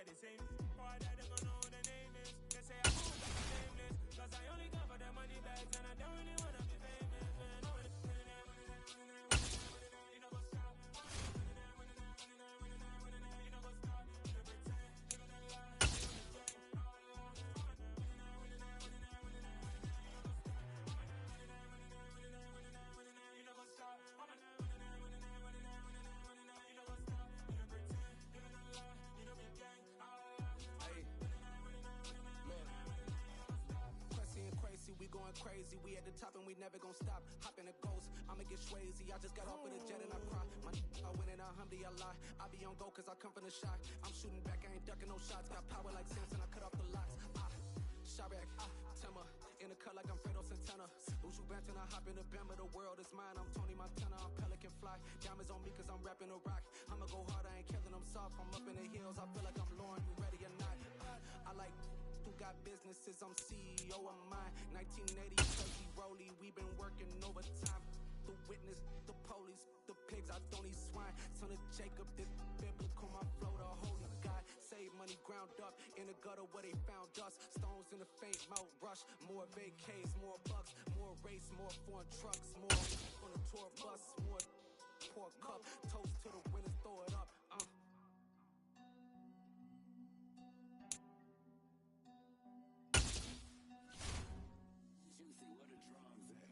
get the same. Before I die, they gon' know who the name is. They say I won't be nameless, cause I only come for the money bags, and I don't really wanna be famous, man. You know what's up? You know what's up? You pretend, living a lie, you know what's up? We going crazy, we at the top and we never gon' stop. Hop in a ghost, I'ma get swayzy. I just got off with a jet and I cry. I win in a Humvee, I lie. I be on go cause I come from the shot. I'm shooting back, I ain't ducking no shots. Got power like Samson, I cut off the locks. Shabak, Timmer, in the cut like I'm Fredo Santana. Lose you bent and I hop in the Bama, the world is mine. I'm Tony Montana, I'm Pelican Fly. Diamonds on me cause I'm rapping a rock. I'ma go hard, I ain't killing them soft. I'm up in the hills, I feel like I'm Lauren, you ready or not? I like who got businesses, I'm CEO of mine. 1980, crazy rolly, we been working overtime. The witness, the police, the pigs, I don't eat swine. Son of Jacob, this biblical, my flow, the holy God. Save money ground up in the gutter where they found us. Stones in the faint mouth rush. More vacays, more bucks, more race, more foreign trucks, more on the tour bus, more pour cup. Toast to the winners, throw it up. Juicy, where the drums at?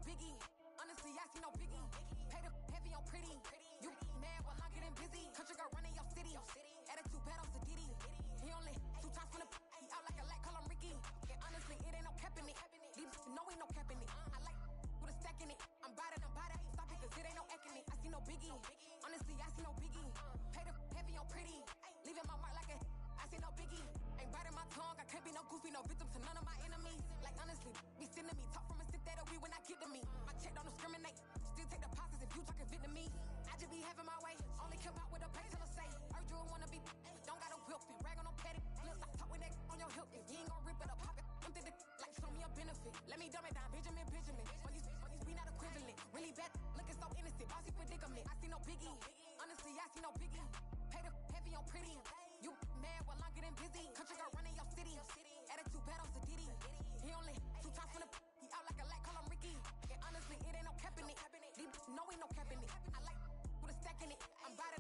Biggie, honestly, I see no biggie. Pay the heavy on pretty. You mad while I'm getting busy. Country girl running your city. Attitude bad on Sadiddy. He only 2 times from the he out like a light, call him Ricky. And honestly, it ain't no cap in it. These no ain't no cap in it. I like with a stack in it. I'm bad it. Stop it, cause it ain't no eck in it. I see no biggie. Honestly, I see no biggie. Pay the heavy on pretty. Leaving my mark like a I see no biggie. Ain't biting my tongue. I can't be no goofy, no victim to none of my enemies. Like honestly, be sending me talk from a sit that we when I get to me. My check don't discriminate. Still take deposits if you talking Vietnamese. I just be having my way. Only come out with a pay till I say. Heard you wanna be. Don't got no whip. Rag on no petty. Flips. I talk with that on your hip. If you ain't gon' rip it up, pop it. Empty the like show me a benefit. Let me dumb it down. Benjamin. All these we not equivalent. Really bad. Looking so innocent. Bossy predicament. I see no biggie. Honestly, I see no biggie. Pay the heavy on pretty. You mad while I'm getting busy. Country girl running your city. Attitude bad on Sadiddy. He only 2 times from the he out like a light, call him Ricky. And honestly, it ain't no cap in it. No ain't no cap in it. I like with a stack in it. I'm bad.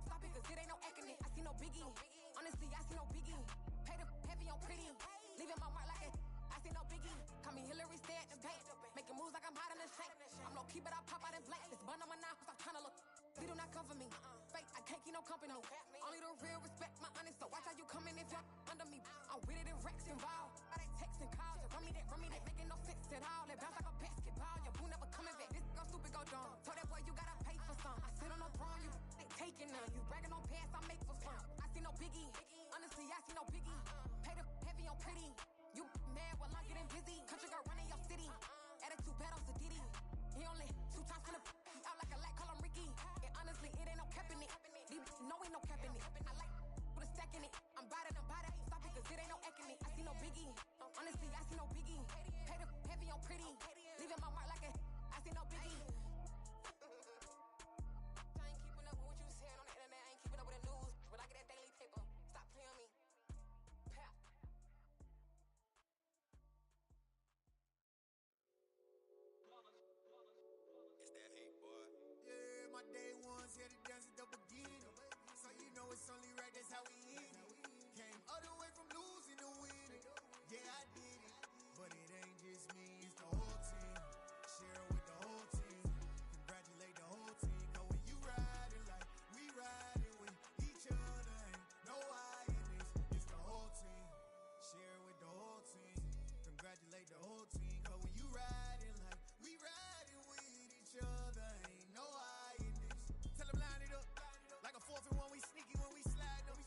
Stop it, cause it ain't no acting it. I see no biggie. Honestly, I see no biggie. Pay the heavy on pretty. Leaving my mark like it. I see no biggie. Call me Hillary, stay at the bank. Making moves like I'm hot in the shank. I'm low key, but I pop out in blank. This bun on my knife, I'm trying to look. They do not come for me. Fake, I can't keep no company. Only the real respect my honest. So watch how you coming if you're under me. I'm with it in Rex involved. All that text and calls. Run me that, making no sense at all. They bounce like a basketball. Your boo never coming back. This go stupid, go dumb. Told that boy you gotta pay for some. I sit on no throne, you ain't taking none. You bragging on past, I make for fun. I see no biggie. Honestly, I see no biggie. Pay the heavy on pretty. You mad while I'm getting busy. Country girl running your city. Attitude bad on Sadiddy. He only 2 times from the he out like a light, call him Ricky. And honestly, it ain't no cap in it. No ain't no cap in it. I like with a stack in it. I'm bad. Stop it, cause it ain't no acting it. I see no biggie. Honestly, I see no biggie. Pay the heavy on pretty. Leaving my mark like a I see no biggie. I ain't keeping up with what you saying on the internet. I ain't keeping up with the news. When I get that daily paper, stop playing me. Pap. It's that hate, boy. Yeah, my day ones here to dance at the beginning. So you know it's only right, that's how we end it. Came all the way from losing to winning. Yeah, I did it. But it ain't just me, it's the whole team. Share with the whole team. Congratulate the whole team. Cause when you riding like we riding with each other, ain't no I in this. It's the whole team. Share with the whole team. Congratulate the whole team. Cause when you riding like we riding with each other, ain't no I in this. Tell them line it up. Like a 4th and 1, we sneaky when we slide them.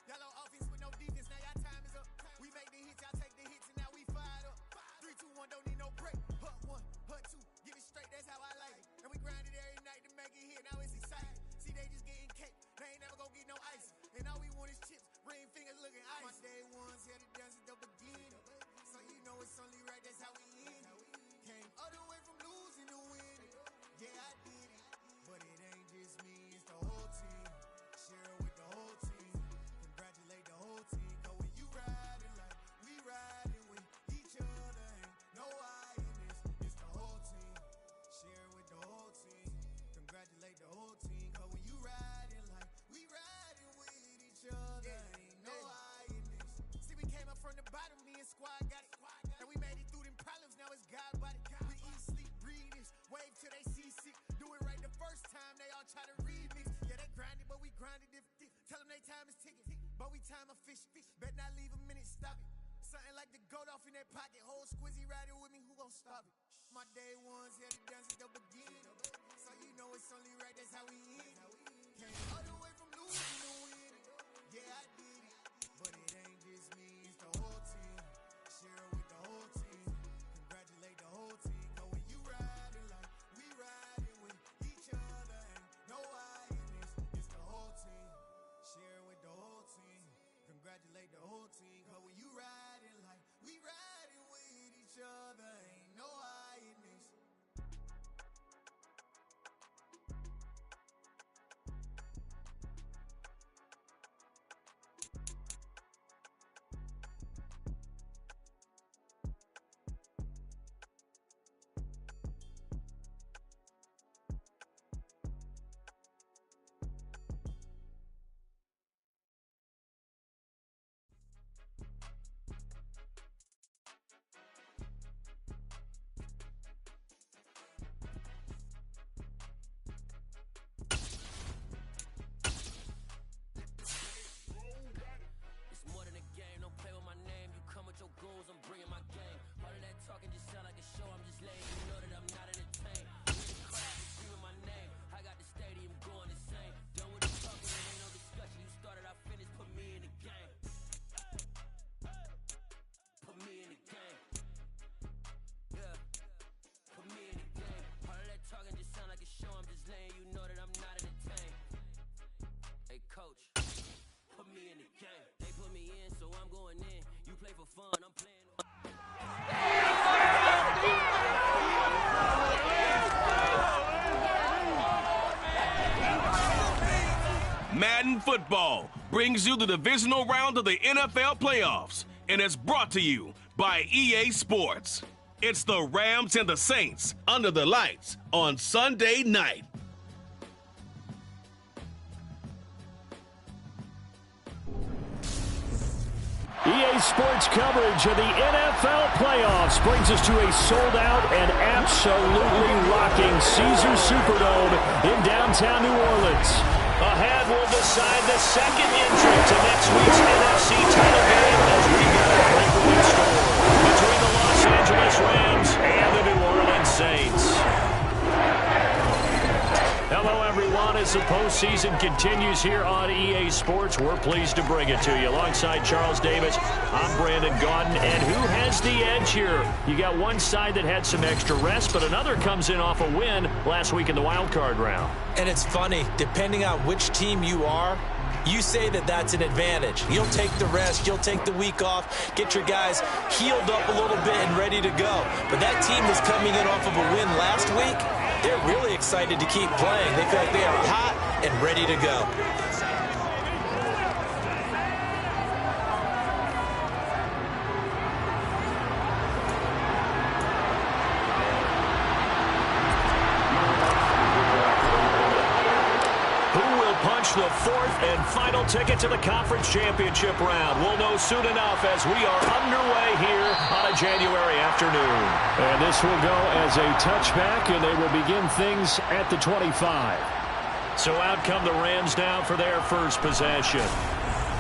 Yellow offense with no defense, now y'all time is up. We make the hits, y'all take the hits, and now we fired up. 3, 2, 1, don't need no break. Hut 1, hut 2, give it straight, that's how I like it. And we grind it every night to make it hit, now it's exciting. See, they just getting cake, they ain't never gonna get no ice. And all we want is chips, ring fingers looking ice. My day ones here to dance at the beginning. So you know it's only right, that's how we end it. Came all the way from losing to winning. Yeah, I did it. But it ain't just me, it's the whole team. Share with the whole team. Congratulate the whole team. Cause when you riding like we riding with each other, ain't no I in this. It's the whole team. Share with the whole team. Congratulate the whole team. Cause when you riding like we riding with each other, ain't no I in this. See, we came up from the bottom, me and squad got it. And we made it through them problems, now it's God body. We eat, sleep, breathe this. Wave till they see sick. Do it right the first time, they all try to remix. Yeah, they grinded, but we grinded it. Tell them they time is ticking, but we time a fish. Bet not leave a minute, stop it. Something like the goat off in their pocket. Whole squizzy riding with me, who gon' stop it? My day ones here to dance at the beginning. So you know it's only right, that's how we end it. Came all the way from losing to winning. Yeah, I did it. But it ain't just me, it's the whole team. Share with the whole team. Congratulate the whole team. Cause when you riding like we riding with each other, ain't no I in this. It's the whole team. Share with the whole team. Congratulate the whole team. Cause when you riding like we riding with each other, ain't no I in this. Madden Football brings you the divisional round of the NFL playoffs, and it's brought to you by EA Sports. It's the Rams and the Saints under the lights on Sunday night. EA Sports coverage of the NFL playoffs brings us to a sold-out and absolutely rocking Caesars Superdome in downtown New Orleans. Ahead will decide the second entry to next week's NFC title game as we get a breakaway score between the Los Angeles Rams and the New Orleans Saints. Hello, everyone. As the postseason continues here on EA Sports, we're pleased to bring it to you. Alongside Charles Davis, I'm Brandon Gaudin. And who has the edge here? You got one side that had some extra rest, but another comes in off a win last week in the wild card round. And it's funny, depending on which team you are, you say that that's an advantage. You'll take the rest, you'll take the week off, get your guys healed up a little bit and ready to go. But that team is coming in off of a win last week. They're really excited to keep playing. They feel like they are hot and ready to go. The fourth and final ticket to the conference championship round. We'll know soon enough as we are underway here on a January afternoon. And this will go as a touchback, and they will begin things at the 25. So out come the Rams now for their first possession.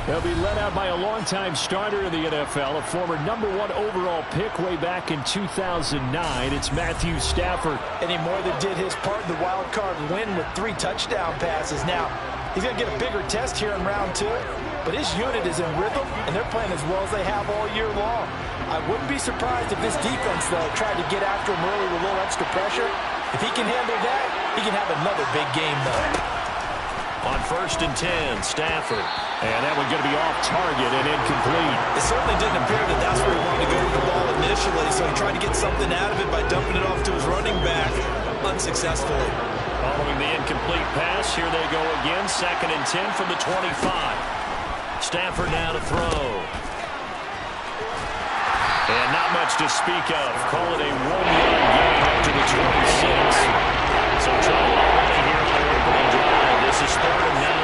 They'll be led out by a longtime starter in the NFL, a former #1 overall pick way back in 2009. It's Matthew Stafford. And he more than did his part in the wild card win with 3 touchdown passes. Now, he's going to get a bigger test here in round 2, but his unit is in rhythm, and they're playing as well as they have all year long. I wouldn't be surprised if this defense, though, tried to get after him early with a little extra pressure. If he can handle that, he can have another big game, though. On 1st and 10, Stafford. And that one's going to be off target and incomplete. It certainly didn't appear that that's where he wanted to go with the ball initially, so he tried to get something out of it by dumping it off to his running back unsuccessfully. Following the incomplete pass, here they go again. 2nd and 10 from the 25. Stafford now to throw. And not much to speak of. Call it a 1-yard gain up to the 26. So trouble already here on the opening drive. This is 3rd and 9.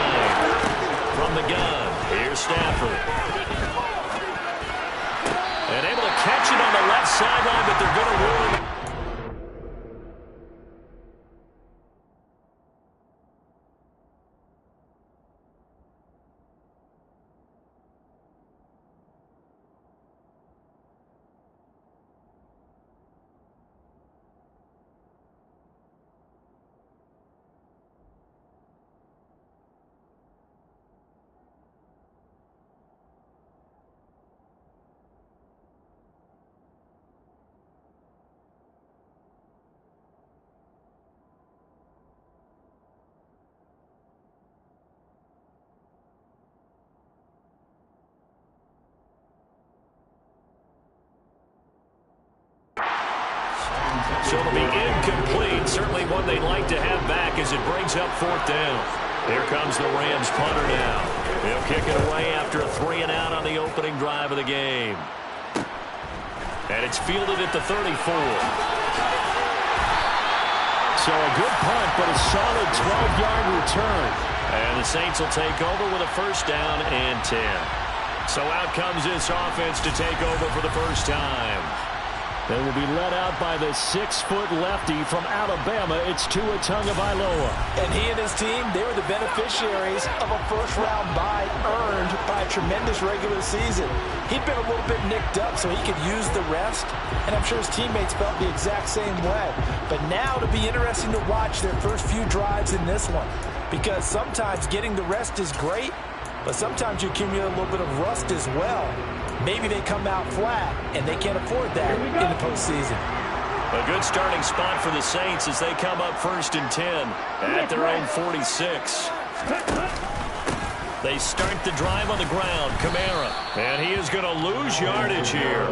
From the gun, here's Stafford. And able to catch it on the left sideline, but they're going to rule him. So it'll be incomplete. Certainly one they'd like to have back as it brings up 4th down. Here comes the Rams punter now. They'll kick it away after a 3-and-out on the opening drive of the game. And it's fielded at the 34. So a good punt, but a solid 12-yard return. And the Saints will take over with a 1st down and 10. So out comes this offense to take over for the first time. They will be led out by the 6-foot lefty from Alabama. It's Tua Tagovailoa. And he and his team, they were the beneficiaries of a first-round bye earned by a tremendous regular season. He'd been a little bit nicked up, so he could use the rest, and I'm sure his teammates felt the exact same way. But now it'll be interesting to watch their first few drives in this one, because sometimes getting the rest is great, but sometimes you accumulate a little bit of rust as well. Maybe they come out flat, and they can't afford that in the postseason. A good starting spot for the Saints as they come up 1st and 10 at their own 46. They start the drive on the ground. Kamara. And he is going to lose yardage here.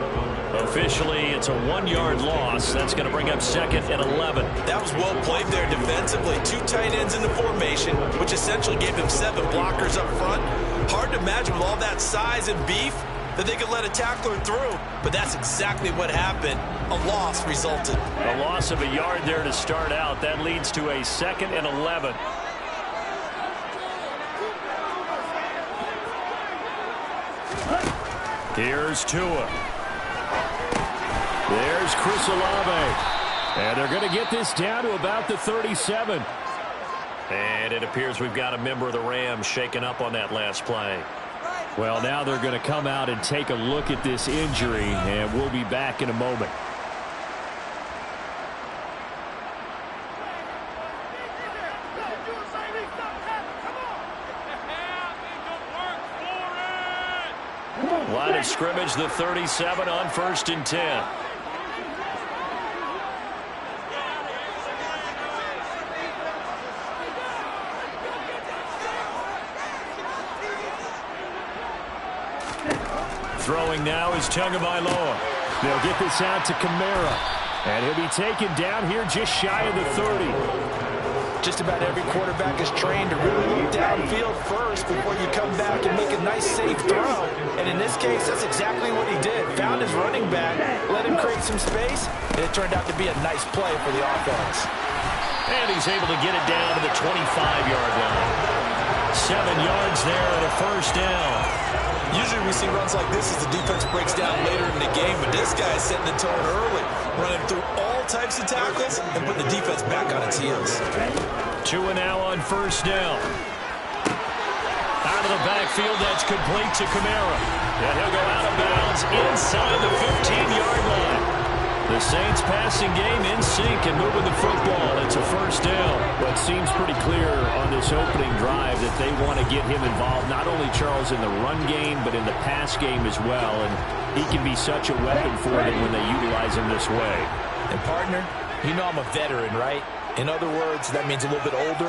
Officially, it's a 1-yard loss. That's going to bring up second and 11. That was well played there defensively. 2 tight ends in the formation, which essentially gave them 7 blockers up front. Hard to imagine with all that size and beef that they could let a tackler through. But that's exactly what happened. A loss resulted. A loss of a yard there to start out. That leads to a second and 11. Here's Tua. There's Chris Olave. And they're going to get this down to about the 37. And it appears we've got a member of the Rams shaken up on that last play. Well, now they're going to come out and take a look at this injury, and we'll be back in a moment. Line of scrimmage, the 37 on 1st and 10. Throwing now is Tagovailoa. They'll get this out to Kamara. And he'll be taken down here just shy of the 30. Just about every quarterback is trained to really look downfield first before you come back and make a nice, safe throw. And in this case, that's exactly what he did. Found his running back, let him create some space, and it turned out to be a nice play for the offense. And he's able to get it down to the 25-yard line. 7 yards there and a first down. Usually we see runs like this as the defense breaks down later in the game, but this guy is setting the tone early, running through all types of tackles and putting the defense back on its heels. Tua now on 1st down. Out of the backfield, that's complete to Kamara. And he'll go out of bounds inside the 15-yard line. The Saints passing game in sync and moving the football. It's a first down. Well, it seems pretty clear on this opening drive that they want to get him involved, not only, Charles, in the run game, but in the pass game as well. And he can be such a weapon for them when they utilize him this way. And, partner, you know I'm a veteran, right? In other words, that means a little bit older.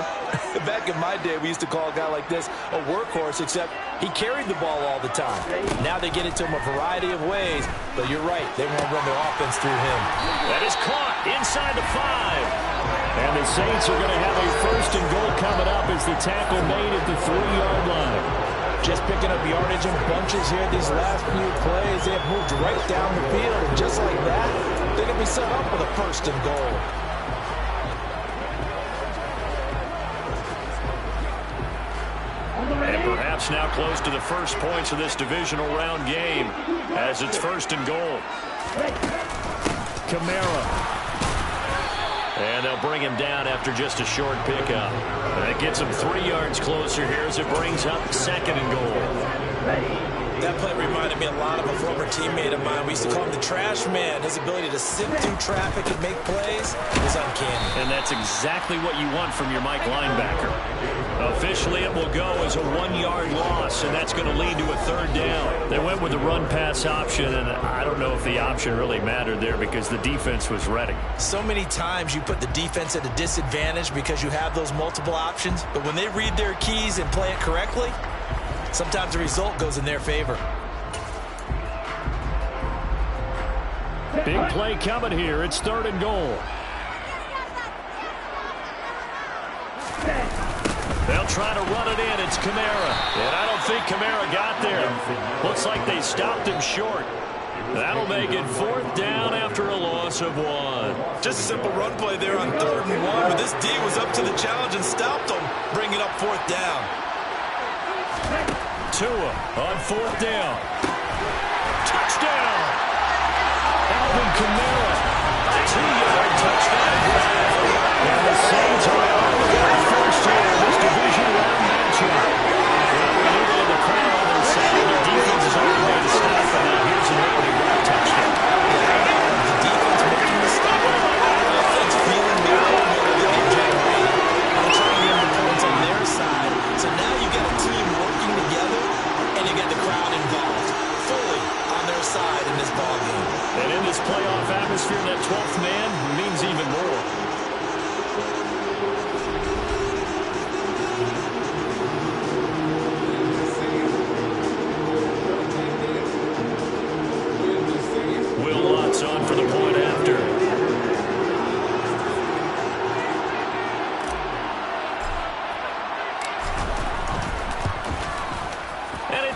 Back in my day, we used to call a guy like this a workhorse, except he carried the ball all the time. Now they get it to him a variety of ways, but you're right, they want to run their offense through him. That is caught inside the 5. And the Saints are going to have a 1st and goal coming up as the tackle made at the 3-yard line. Just picking up yardage in bunches here these last few plays. They have moved right down the field, and just like that, they're going to be set up with a 1st and goal. And perhaps now close to the first points of this divisional round game as it's 1st and goal. Kamara. And they'll bring him down after just a short pickup. And that gets him 3 yards closer here as it brings up 2nd and goal. That play reminded me a lot of a former teammate of mine. We used to call him the trash man. His ability to sift through traffic and make plays was uncanny. And that's exactly what you want from your Mike linebacker. Officially, it will go as a 1-yard loss, and that's going to lead to a 3rd down. They went with the run-pass option, and I don't know if the option really mattered there because the defense was ready. So many times you put the defense at a disadvantage because you have those multiple options, but when they read their keys and play it correctly, sometimes the result goes in their favor. Big play coming here. It's 3rd and goal. They'll try to run it in. It's Kamara. And I don't think Kamara got there. Looks like they stopped him short. That'll make it 4th down after a loss of 1. Just a simple run play there on 3rd and 1, but this D was up to the challenge and stopped them, bringing up 4th down. Tua on 4th down. Touchdown! Alvin Kamara. 2-yard touchdown grab. And the Saints are out with their first here in this division round matchup. Well, we knew they had the crowd on their side. The defense is already made a stop, and now here's an opening run touchdown. The defense making the stop. The offense feeling the ability to generate. They're trying to get the points on their side. So now you got a team working together, and you got the crowd involved fully on their side in this ballgame. And in this playoff atmosphere, that 12th man means even more.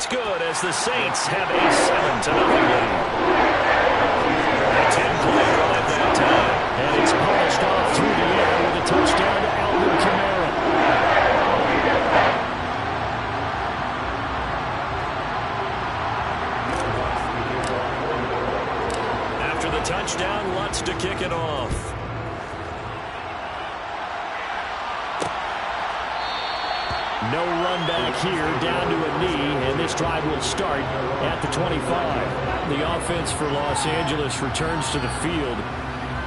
it's good as the Saints have a 7-0 lead. A 10-play drive that time. And it's polished off through the air with a touchdown to Alvin Kamara. After the touchdown, Lutz to kick it off. No run back here, down to a knee, and this drive will start at the 25. The offense for Los Angeles returns to the field.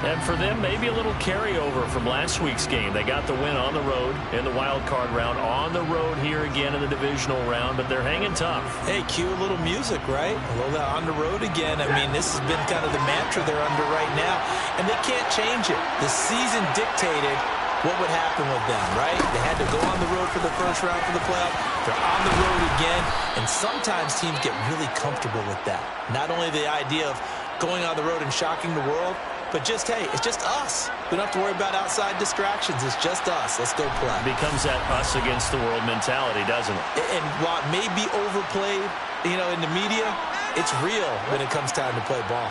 And for them, maybe a little carryover from last week's game. They got the win on the road in the wild card round, on the road here again in the divisional round, but they're hanging tough. Hey, cue a little music, right? A little on the road again. I mean, this has been kind of the mantra they're under right now, and they can't change it. The season dictated what would happen with them, right? They had to go on the road for the first round for the playoff. They're on the road again, and sometimes teams get really comfortable with that. Not only the idea of going on the road and shocking the world, but just, hey, it's just us. We don't have to worry about outside distractions. It's just us. Let's go play. It becomes that us against the world mentality, doesn't it? And while it may be overplayed, in the media, it's real when it comes time to play ball.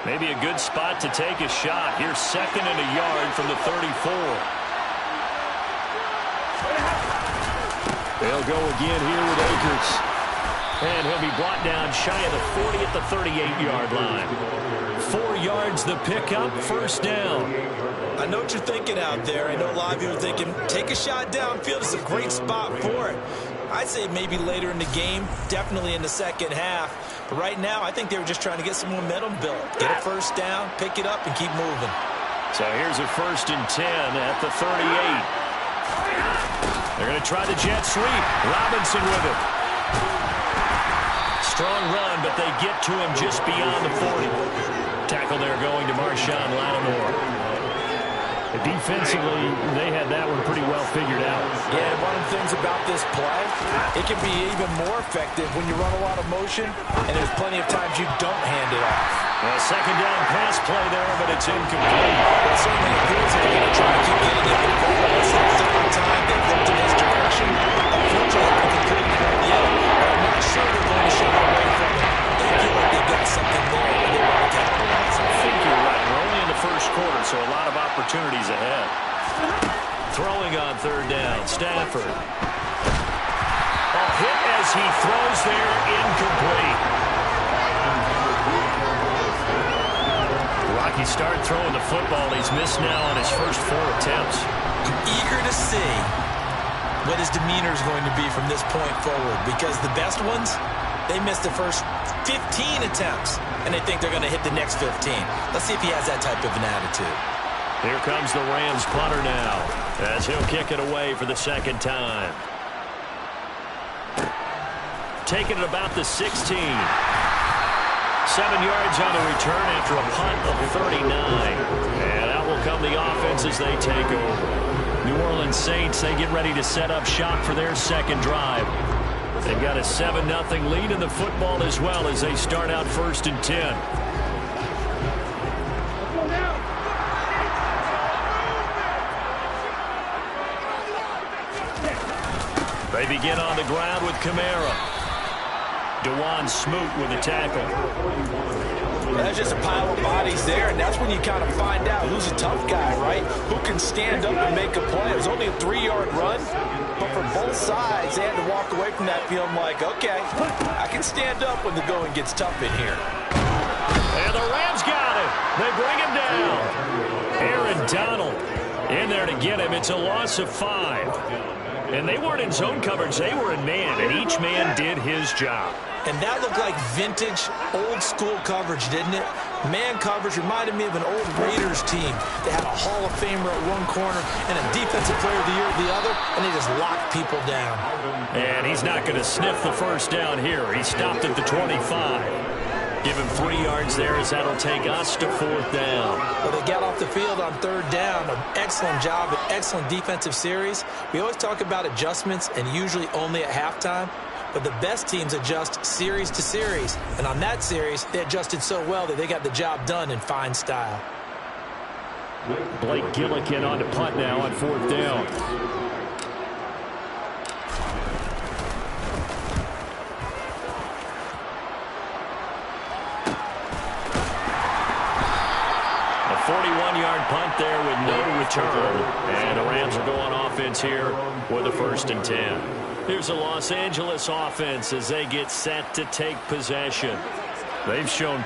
Maybe a good spot to take a shot. Here's 2nd and a yard from the 34. They'll go again here with Akers. And he'll be brought down shy of the 40 at the 38-yard line. 4 yards the pickup, first down. I know what you're thinking out there. I know a lot of you are thinking, take a shot downfield. It's a great spot for it. I'd say maybe later in the game, definitely in the second half. But right now, I think they were just trying to get some momentum built. Get a first down, pick it up, and keep moving. So here's a 1st and 10 at the 38. They're going to try the jet sweep. Robinson with it. Strong run, but they get to him just beyond the 40. Tackle there going to Marshawn Lattimore. Defensively, they had that one pretty well figured out. Yeah, one of the things about this play, it can be even more effective when you run a lot of motion, and there's plenty of times you don't hand it off. Well, 2nd down pass play there, but it's incomplete. It certainly appears they're going to try to keep getting it the ball. It's the 3rd time they've looked in this direction. Unfortunately, they completed it yet, but I'm not sure they're going to shy away from it. They feel like they've got something there, and they want to capitalize. I think you're right. We're only in the first quarter, so a lot of opportunities ahead. Throwing on 3rd down, Stafford. A hit as he throws there, incomplete. Rocky started throwing the football. He's missed now on his first 4 attempts. I'm eager to see what his demeanor is going to be from this point forward, because the best ones, they missed the first 15 attempts, and they think they're going to hit the next 15. Let's see if he has that type of an attitude. Here comes the Rams punter now, as he'll kick it away for the 2nd time. Taking it about the 16. 7 yards on the return after a punt of 39. And out will come the offense as they take over. New Orleans Saints, they get ready to set up shop for their 2nd drive. They've got a 7-0 lead in the football as well as they start out 1st and 10. They begin on the ground with Kamara. DeJuan Smoot with a tackle. That's just a pile of bodies there, and that's when you kind of find out who's a tough guy, right? Who can stand up and make a play. It was only a 3-yard run, but for both sides, they had to walk away from that feeling like, okay, I can stand up when the going gets tough in here. And the Rams got it. They bring him down. Aaron Donald in there to get him. It's a loss of 5. And they weren't in zone coverage. They were in man, and each man did his job. And that looked like vintage, old-school coverage, didn't it? Man coverage reminded me of an old Raiders team. They had a Hall of Famer at one corner and a Defensive Player of the Year at the other, and they just locked people down. And he's not going to sniff the first down here. He stopped at the 25. Give him 3 yards there as that'll take us to 4th down. Well, they got off the field on 3rd down. An excellent job, an excellent defensive series. We always talk about adjustments and usually only at halftime. But the best teams adjust series to series. And on that series, they adjusted so well that they got the job done in fine style. Blake Gillikin on to punt now on 4th down. A 41-yard punt there with no return. And the Rams are going offense here with a 1st and 10. Here's a Los Angeles offense as they get set to take possession. They've shown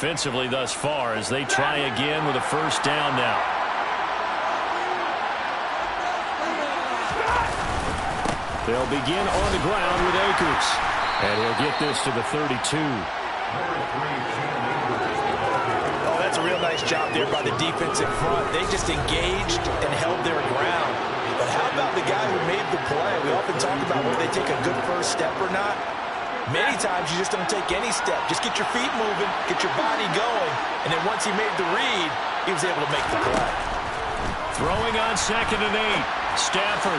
offensively thus far as they try again with a first down now. They'll begin on the ground with Akers. And he'll get this to the 32. Oh, that's a real nice job there by the defense in front. They just engaged and held their ground. But how about the guy who made the play? We often talk about whether they take a good first step or not. Many times you just don't take any step. Just get your feet moving, get your body going, and then once he made the read, he was able to make the play. Throwing on 2nd and 8. Stafford.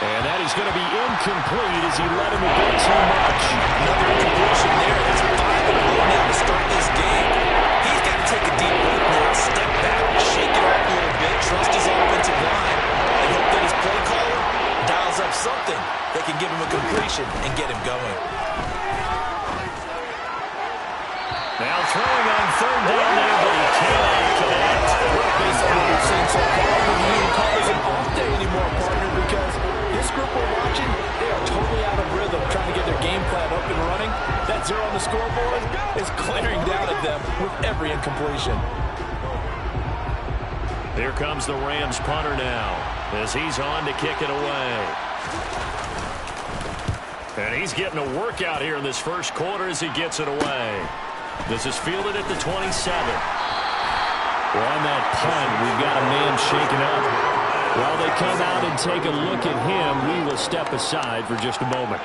And that is going to be incomplete as he let him a bit too much. Another incompletion there. That's 5 in a row now to start this game. He's got to take a deep breath now, step back, shake it off a little bit, trust his offensive line, and hope that his play caller dials up something that can give him a completion and get him going. Now throwing on 3rd down there, but he cannot connect. Basically what we've seen so far, we can even call this an off day anymore, partner, because this group we're watching, they are totally out of rhythm, trying to get their game plan up and running. That 0 on the scoreboard is glaring down at them with every incompletion. Here comes the Rams punter now as he's on to kick it away. And he's getting a workout here in this first quarter as he gets it away. This is fielded at the 27. Well, on that punt, we've got a man shaken up. While they come out and take a look at him, we will step aside for just a moment.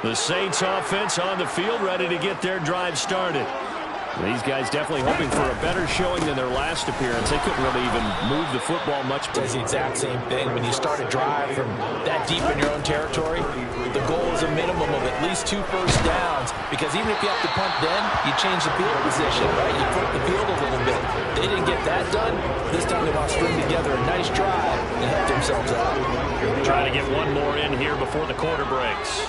The Saints offense on the field, ready to get their drive started. These guys definitely hoping for a better showing than their last appearance. They couldn't really even move the football much. It's the exact same thing. When you start a drive from that deep in your own territory, the goal is a minimum of at least 2 first downs, because even if you have to punt then, you change the field position, right? You flip the field a little bit. They didn't get that done. This time they want to string together a nice drive and help themselves out. Trying to get one more in here before the quarter breaks.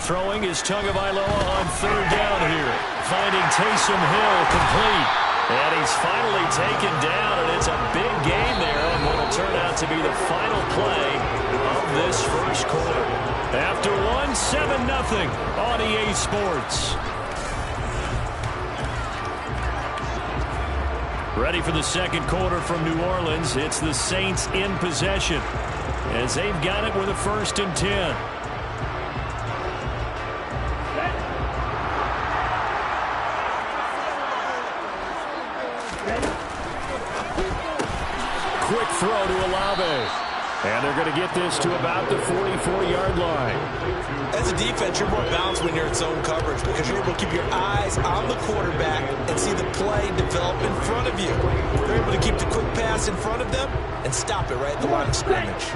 Throwing is Tagovailoa on 3rd down here. Finding Taysom Hill complete. And he's finally taken down, and it's a big game there on what will turn out to be the final play of this first quarter. After one, 7-0 on EA Sports. Ready for the second quarter from New Orleans. It's the Saints in possession as they've got it with a 1st and 10. Quick throw to Olave. And they're going to get this to about the 44-yard line. As a defense, you're more balanced when you're in zone coverage because you're able to keep your eyes on the quarterback and see the play develop in front of you. You're able to keep the quick pass in front of them and stop it right at the line of scrimmage.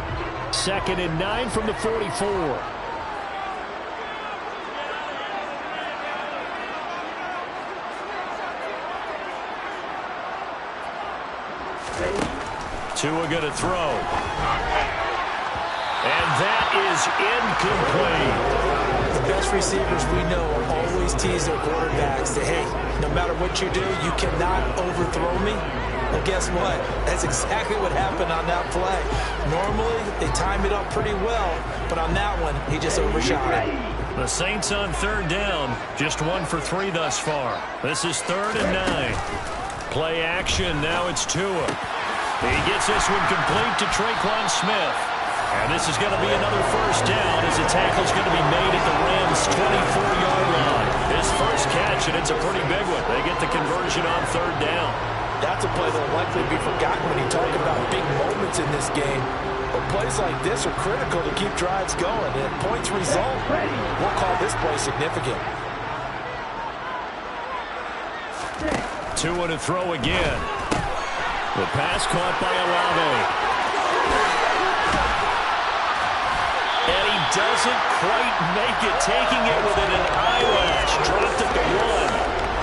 2nd and 9 from the 44. Tua going to throw. And that is incomplete. The best receivers we know always tease their quarterbacks that, hey, no matter what you do, you cannot overthrow me. Well, guess what? That's exactly what happened on that play. Normally, they time it up pretty well, but on that one, he just overshot it. The Saints on 3rd down, just 1 for 3 thus far. This is 3rd and 9. Play action, now it's Tua. He gets this one complete to Traquan Smith. And this is going to be another first down as the tackle's going to be made at the Rams' 24-yard line. His first catch, and it's a pretty big one. They get the conversion on 3rd down. That's a play that will likely be forgotten when you talk about big moments in this game. But plays like this are critical to keep drives going. And points result, we'll call this play significant. Tua to throw again. The pass caught by Olave. And he doesn't quite make it, taking it within an eyelash. Dropped at the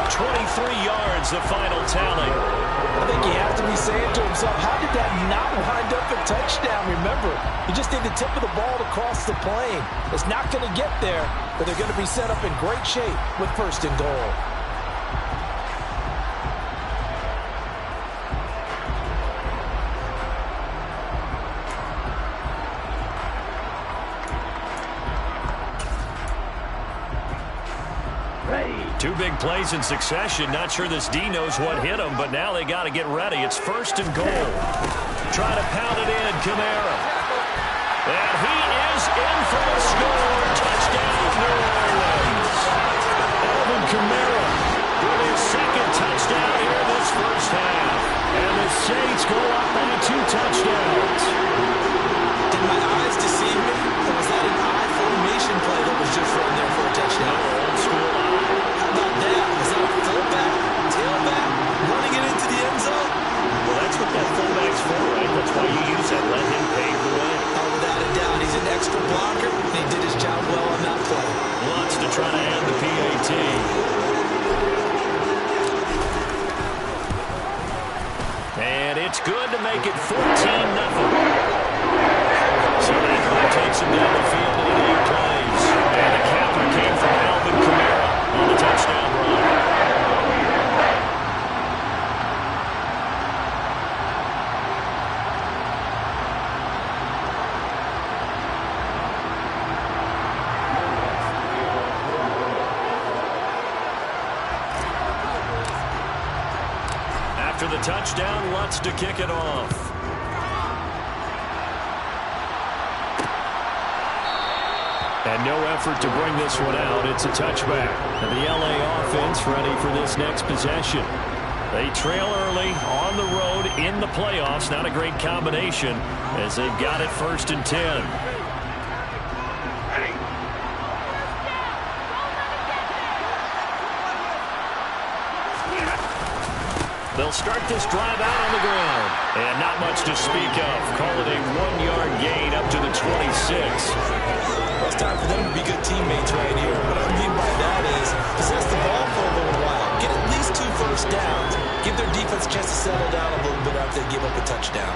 1. 23 yards, the final tally. I think he has to be saying to himself, how did that not wind up a touchdown? Remember, you just need the tip of the ball to cross the plane. It's not going to get there, but they're going to be set up in great shape with first and goal. Two big plays in succession. Not sure this D knows what hit him, but now they got to get ready. It's first and goal. Try to pound it in, Kamara. And he is in for the score. Touchdown, New Orleans. Alvin Kamara with his second touchdown here this first half. And the Saints go up by 2 touchdowns. Did my eyes deceive me? Or was that an eye formation play that was just run there for a touchdown? Old school eye. How about that? Was that a fullback, tailback, running it into the end zone? Well, that's what that fullback's for, right? That's why you use that. Let him pave the way. Oh, without a doubt, he's an extra blocker, and he did his job well on that play. Wants to try to add the PAT. And it's good to make it 14-0. So that ball takes him down the field in 8 plays. And the counter came from Alvin Kamara on the touchdown run. After the touchdown, Lutz to kick it off. And no effort to bring this one out. It's a touchback. And the LA offense ready for this next possession. They trail early on the road in the playoffs. Not a great combination as they've got it first and 10. They'll start this drive out on the ground. And not much to speak of. Call it a 1-yard gain up to the 26. Well, it's time for them to be good teammates right here. What I mean by that is possess the ball for a little while. Get at least 2 first downs. Give their defense a chance to settle down a little bit after they give up a touchdown.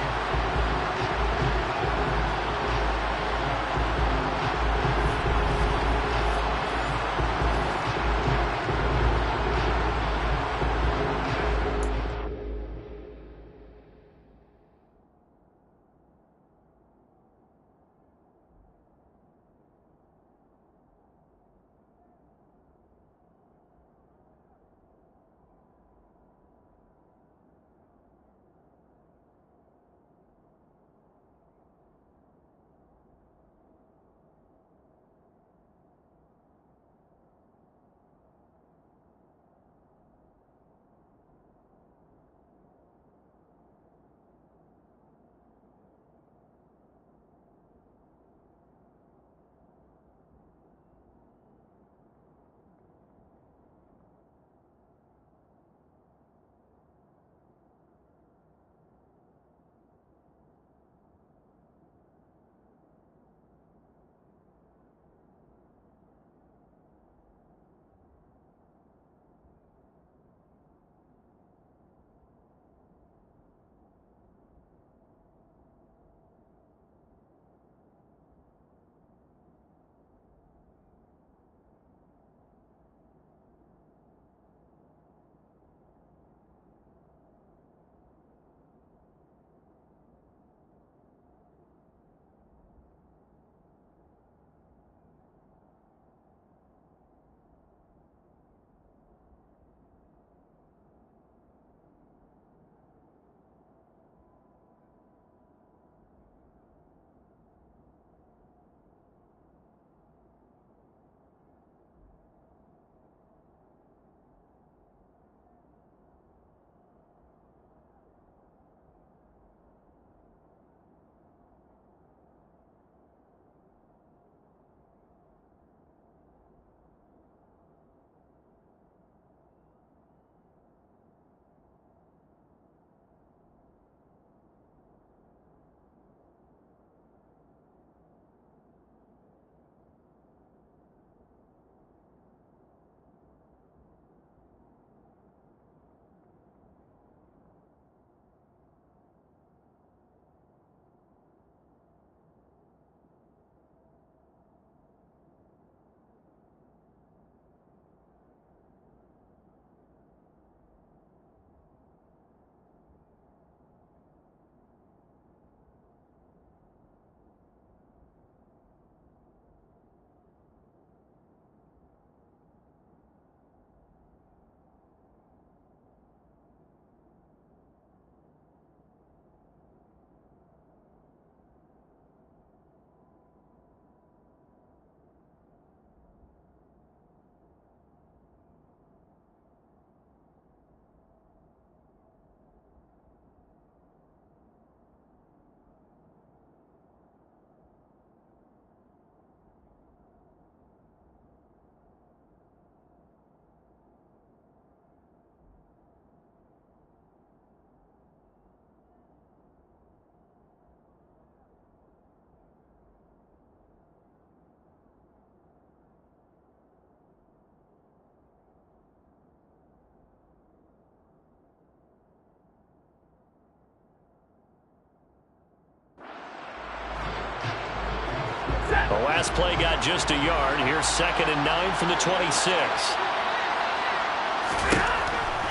The last play got just a yard. Here's 2nd and 9 from the 26.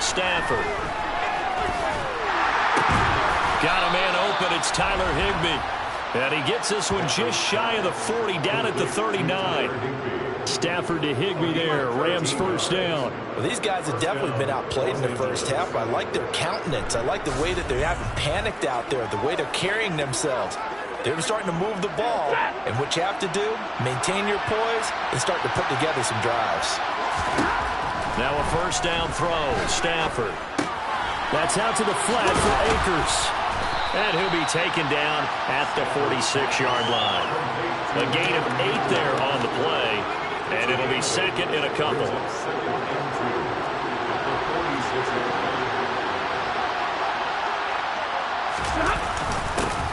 Stafford. Got a man open. It's Tyler Higbee. And he gets this one just shy of the 40, down at the 39. Stafford to Higbee there. Rams first down. Well, these guys have definitely been outplayed in the first half. I like their countenance. I like the way that they haven't panicked out there, the way they're carrying themselves. They're starting to move the ball. And what you have to do, maintain your poise and start to put together some drives. Now a first down throw. Stafford. That's out to the flat for Akers. And he'll be taken down at the 46-yard line. A gain of 8 there on the play, and it'll be 2nd and a couple.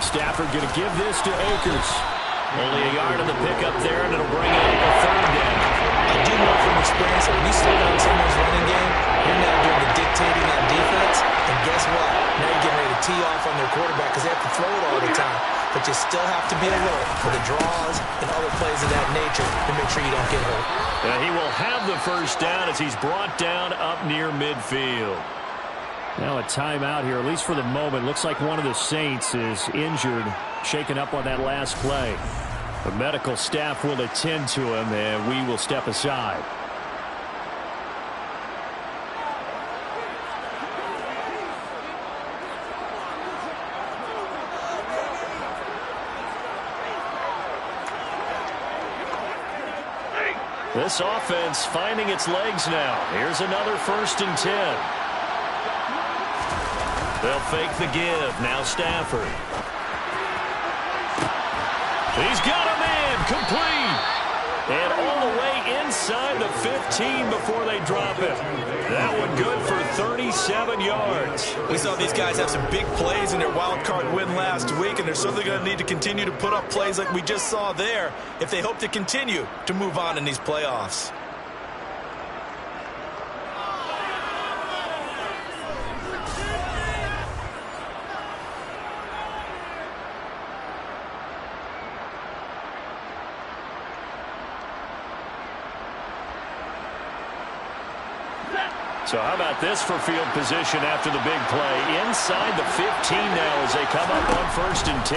Stafford going to give this to Akers. Only a yard on the pickup there, and it'll bring up a 3rd down. I do know from experience that when you slow down someone's running game, you're now doing the dictating on defense, and guess what? Now you're getting ready to tee off on their quarterback because they have to throw it all the time. But you still have to be alert for the draws and other plays of that nature to make sure you don't get hurt. He will have the first down as he's brought down up near midfield. Now a timeout here, at least for the moment. Looks like one of the Saints is injured, shaken up on that last play. The medical staff will attend to him, and we will step aside. This offense finding its legs now. Here's another 1st and 10. They'll fake the give. Now Stafford. He's got a man complete. And all the way inside the 15 before they drop it. That one good for 37 yards. We saw these guys have some big plays in their wild card win last week, and they're certainly going to need to continue to put up plays like we just saw there if they hope to continue to move on in these playoffs. So how about this for field position after the big play? Inside the 15 now as they come up on 1st and 10.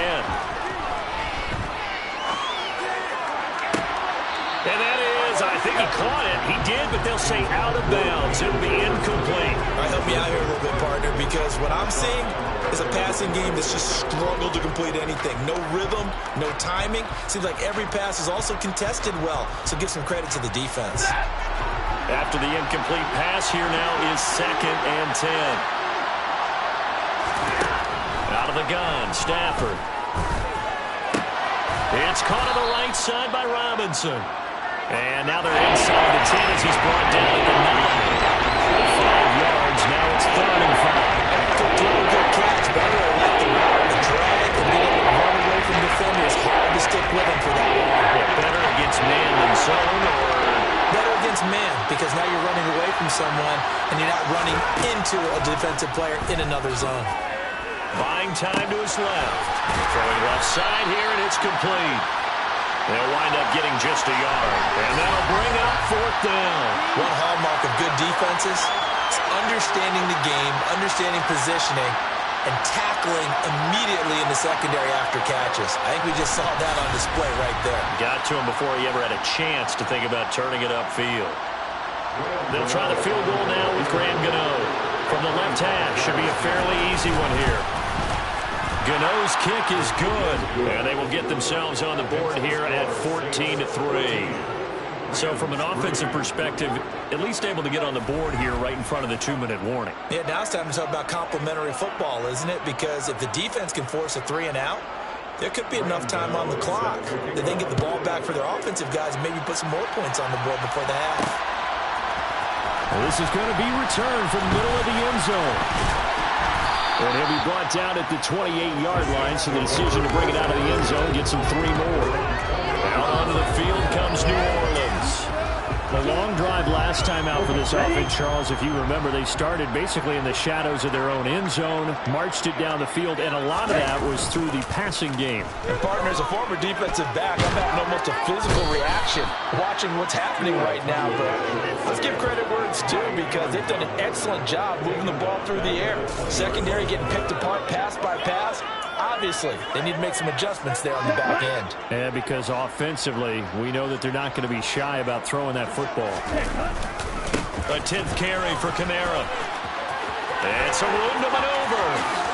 And that is, I think he caught it. He did, but they'll say out of bounds. It'll be incomplete. All right, help me out here a little bit, partner, because what I'm seeing is a passing game that's just struggled to complete anything. No rhythm, no timing. Seems like every pass is also contested well, so give some credit to the defense. After the incomplete pass, here now is 2nd and 10. Out of the gun, Stafford. It's caught on the right side by Robinson. And now they're inside the 10 as he's brought down at the 9. 5 yards, now it's 3rd and 5. Good throw, good catch, better. I like the drag and being able to run away from defenders. Hard to stick with him for that long. Yeah, better against man than zone, or better against man, because now you're running away from someone and you're not running into a defensive player in another zone. Buying time to his left. Throwing left side here, and it's complete. They'll wind up getting just a yard. And that'll bring up 4th down. One hallmark of good defenses is understanding the game, understanding positioning, and tackling immediately in the secondary after catches. I think we just saw that on display right there. Got to him before he ever had a chance to think about turning it upfield. They'll try the field goal now with Graham Gano. From the left half, should be a fairly easy one here. Gano's kick is good, and they will get themselves on the board here at 14-3. So from an offensive perspective, at least able to get on the board here right in front of the 2-minute warning. Yeah, now it's time to talk about complementary football, isn't it? Because if the defense can force a 3 and out, there could be enough time on the clock that they can get the ball back for their offensive guys and maybe put some more points on the board before the half. Well, this is going to be returned from the middle of the end zone. And he'll be brought down at the 28-yard line, so the decision to bring it out of the end zone gets him 3 more. Out onto the field comes New Orleans. The long drive last time out for this offense, Charles. If you remember, they started basically in the shadows of their own end zone, marched it down the field, and a lot of that was through the passing game. And partner, as a former defensive back, I'm having almost a physical reaction watching what's happening right now. But let's give credit where it's due, because they've done an excellent job moving the ball through the air. Secondary getting picked apart pass by pass. Obviously, they need to make some adjustments there on the back end. Yeah, because offensively, we know that they're not going to be shy about throwing that football. A 10th carry for Kamara. It's a room to maneuver.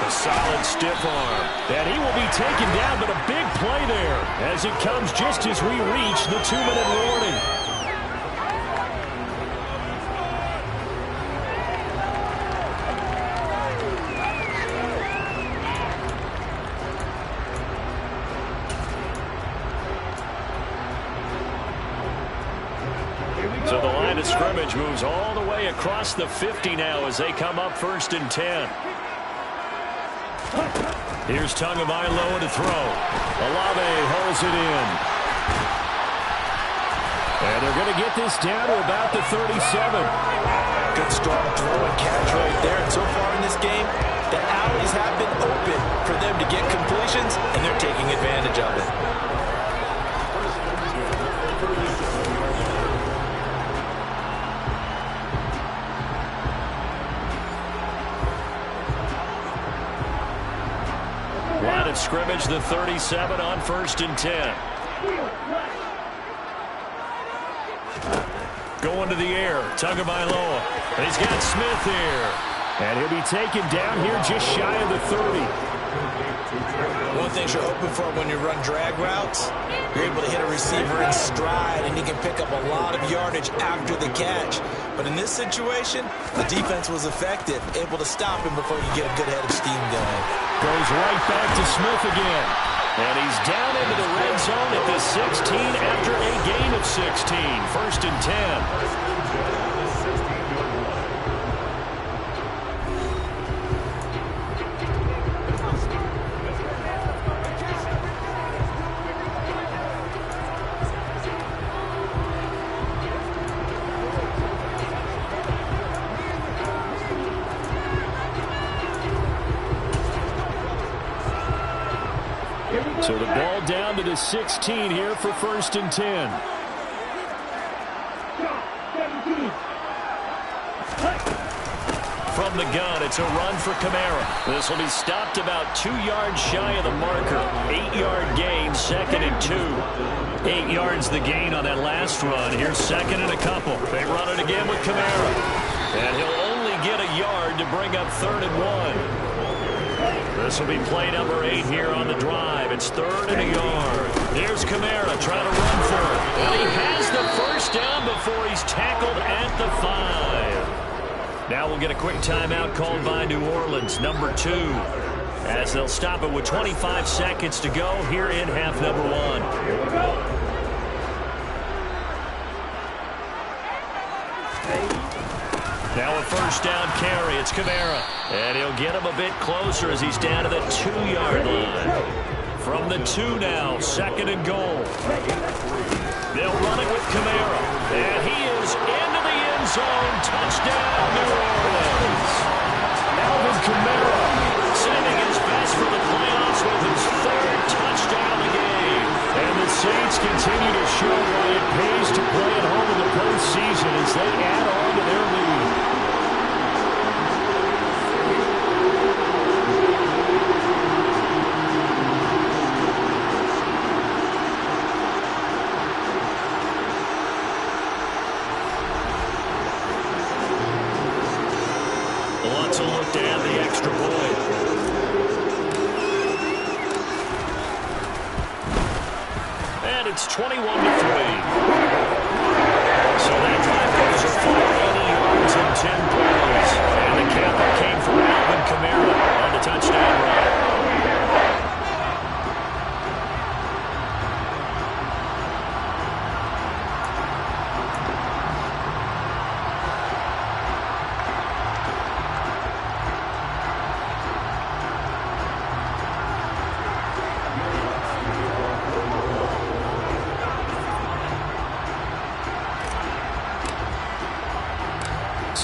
A solid stiff arm. And he will be taken down, but a big play there as it comes just as we reach the 2-minute warning. So the line of scrimmage moves all the way across the 50 now as they come up 1st and 10. Here's Tagovailoa to throw. Olave holds it in. And they're going to get this down to about the 37. Good strong throw and catch right there. And so far in this game, the alleys have been open for them to get completions, and they're taking advantage of it. Line of scrimmage, the 37 on 1st and 10. Going to the air, Tagovailoa. He's got Smith here. And he'll be taken down here just shy of the 30. One thing you're open for when you run drag routes, you're able to hit a receiver in stride, and you can pick up a lot of yardage after the catch. But in this situation, the defense was effective, able to stop him before you get a good head of steam going. Goes right back to Smith again. And he's down into the red zone at the 16 after a gain of 16. 1st and 10. So the ball down to the 16 here for 1st and 10. From the gun, it's a run for Kamara. This will be stopped about 2 yards shy of the marker. 8-yard gain, 2nd and 2. 8 yards the gain on that last run. Here's 2nd and a couple. They run it again with Kamara. And he'll only get a yard to bring up 3rd and 1. This will be play number 8 here on the drive. It's 3rd and a yard. There's Kamara trying to run for it. And he has the first down before he's tackled at the 5. Now we'll get a quick timeout called by New Orleans, number 2, as they'll stop it with 25 seconds to go here in half number 1. Here we go. Now a first down carry. It's Kamara. And he'll get him a bit closer as he's down to the 2-yard line. From the 2 now, 2nd and goal. They'll run it with Kamara. And he is into the end zone. Touchdown, New Orleans. Alvin Kamara sending his best for the playoffs with his 3rd touchdown of the game. And the Saints continue to show why it pays to play at home in the postseason as they add on to their lead. Wants a look to add the extra point. And it's 21-3. So that drive goes for 80 yards and 10 plays. And the capper came from Alvin Kamara on the touchdown run.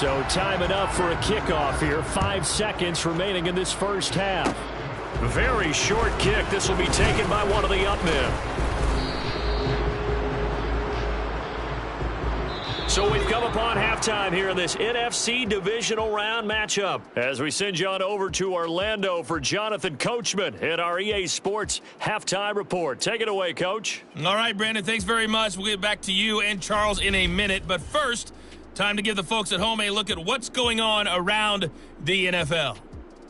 So time enough for a kickoff here. 5 seconds remaining in this first half. Very short kick. This will be taken by one of the up men. So we've come upon halftime here in this NFC Divisional Round matchup as we send you on over to Orlando for Jonathan Coachman in our EA Sports Halftime Report. Take it away, Coach. All right, Brandon, thanks very much. We'll get back to you and Charles in a minute. But first, time to give the folks at home a look at what's going on around the NFL.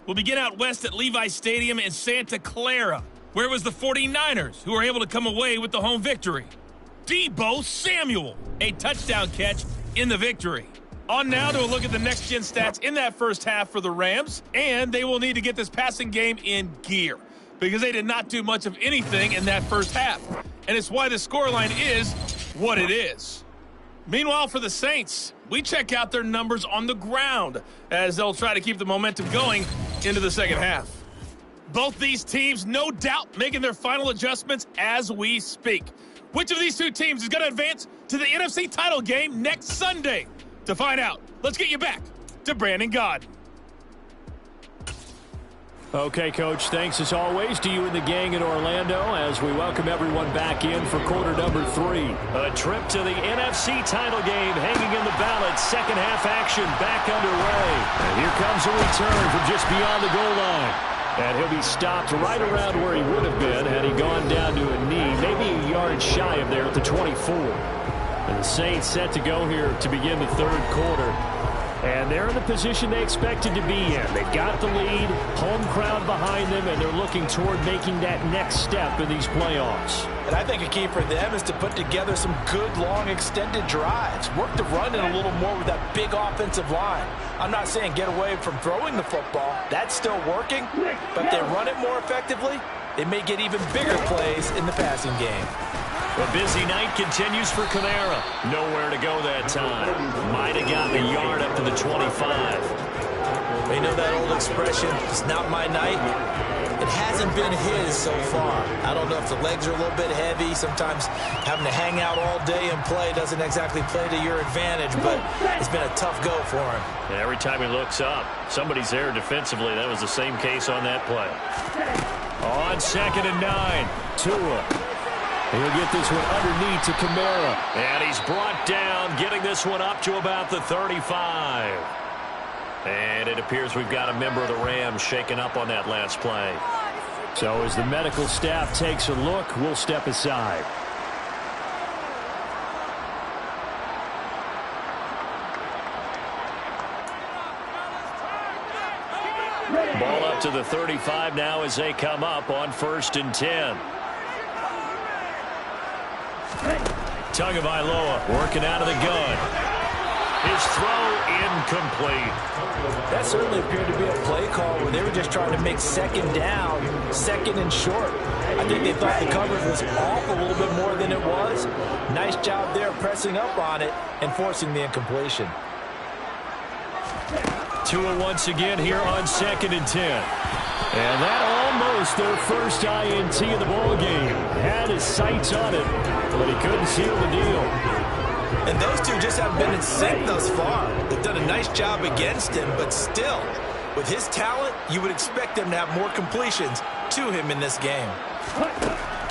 We'll begin out west at Levi Stadium in Santa Clara, where it was the 49ers who were able to come away with the home victory. Deebo Samuel, a touchdown catch in the victory. On now to a look at the next-gen stats in that first half for the Rams, and they will need to get this passing game in gear because they did not do much of anything in that first half, and it's why the scoreline is what it is. Meanwhile, for the Saints, we check out their numbers on the ground as they'll try to keep the momentum going into the second half. Both these teams, no doubt, making their final adjustments as we speak. Which of these two teams is going to advance to the NFC title game next Sunday? To find out, let's get you back to Brandon Gaudin. Okay, Coach, thanks as always to you and the gang in Orlando as we welcome everyone back in for quarter number 3. A trip to the NFC title game hanging in the balance. Second half action back underway. And here comes a return from just beyond the goal line. And he'll be stopped right around where he would have been had he gone down to a knee, maybe a yard shy of there at the 24. And the Saints set to go here to begin the third quarter. And they're in the position they expected to be in. They've got the lead, home crowd behind them, and they're looking toward making that next step in these playoffs. And I think a key for them is to put together some good, long, extended drives. Work the run in a little more with that big offensive line. I'm not saying get away from throwing the football. That's still working. But if they run it more effectively, they may get even bigger plays in the passing game. A busy night continues for Kamara. Nowhere to go that time. Might have gotten a yard up to the 25. You know that old expression, it's not my night? It hasn't been his so far. I don't know if the legs are a little bit heavy. Sometimes having to hang out all day and play doesn't exactly play to your advantage, but it's been a tough go for him. And every time he looks up, somebody's there defensively. That was the same case on that play. On 2nd and 9, Tua. He'll get this one underneath to Kamara. And he's brought down, getting this one up to about the 35. And it appears we've got a member of the Rams shaken up on that last play. So as the medical staff takes a look, we'll step aside. Ball up to the 35 now as they come up on 1st and 10. Tagovailoa working out of the gun. His throw incomplete. That certainly appeared to be a play call where they were just trying to make 2nd down, 2nd and short. I think they thought the coverage was off a little bit more than it was. Nice job there pressing up on it and forcing the incompletion. Tua once again here on 2nd and 10. And that almost their first INT of the ball game. Had his sights on it, but he couldn't seal the deal. And those two just haven't been in sync thus far. They've done a nice job against him, but still, with his talent, you would expect them to have more completions to him in this game.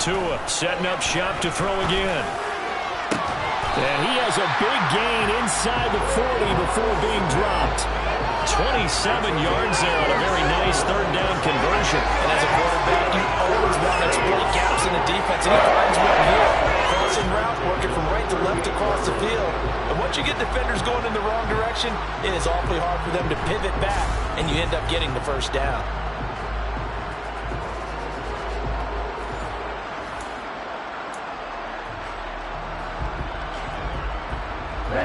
Tua setting up shop to throw again. And he has a big gain inside the 40 before being dropped. 27 yards there on a very nice 3rd down conversion. And as a quarterback, you always want to exploit gaps in the defense, and he finds one here. Crossing route, working from right to left across the field. And once you get defenders going in the wrong direction, it is awfully hard for them to pivot back, and you end up getting the 1st down.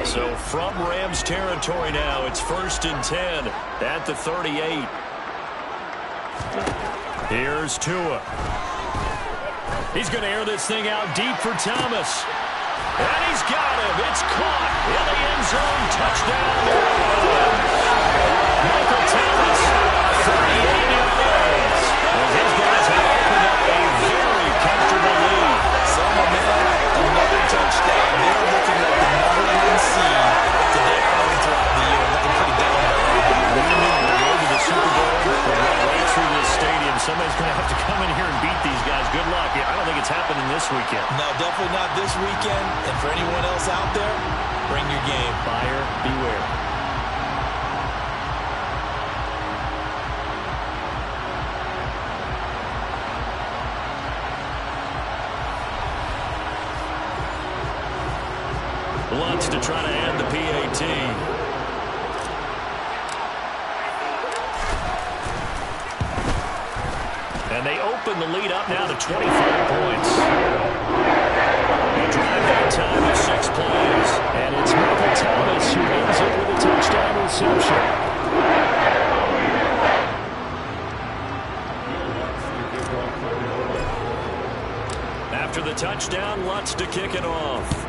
So from Rams territory now, it's 1st and 10 at the 38. Here's Tua. He's going to air this thing out deep for Thomas. And he's got him. It's caught in the end zone. Touchdown. Michael Thomas, 38 yards. And his guys have opened up a very comfortable lead. Some momentum, another touchdown. They're looking like the number 1 seed today throughout the year. Looking this weekend. No, definitely not this weekend. And for anyone else out there, bring your game. Buyer beware. Lutz to try to end the PAT. And they open the lead up now to 25 points. They drive that time with 6 plays. And it's Michael Thomas who ends it with a touchdown reception. After the touchdown, Lutz to kick it off.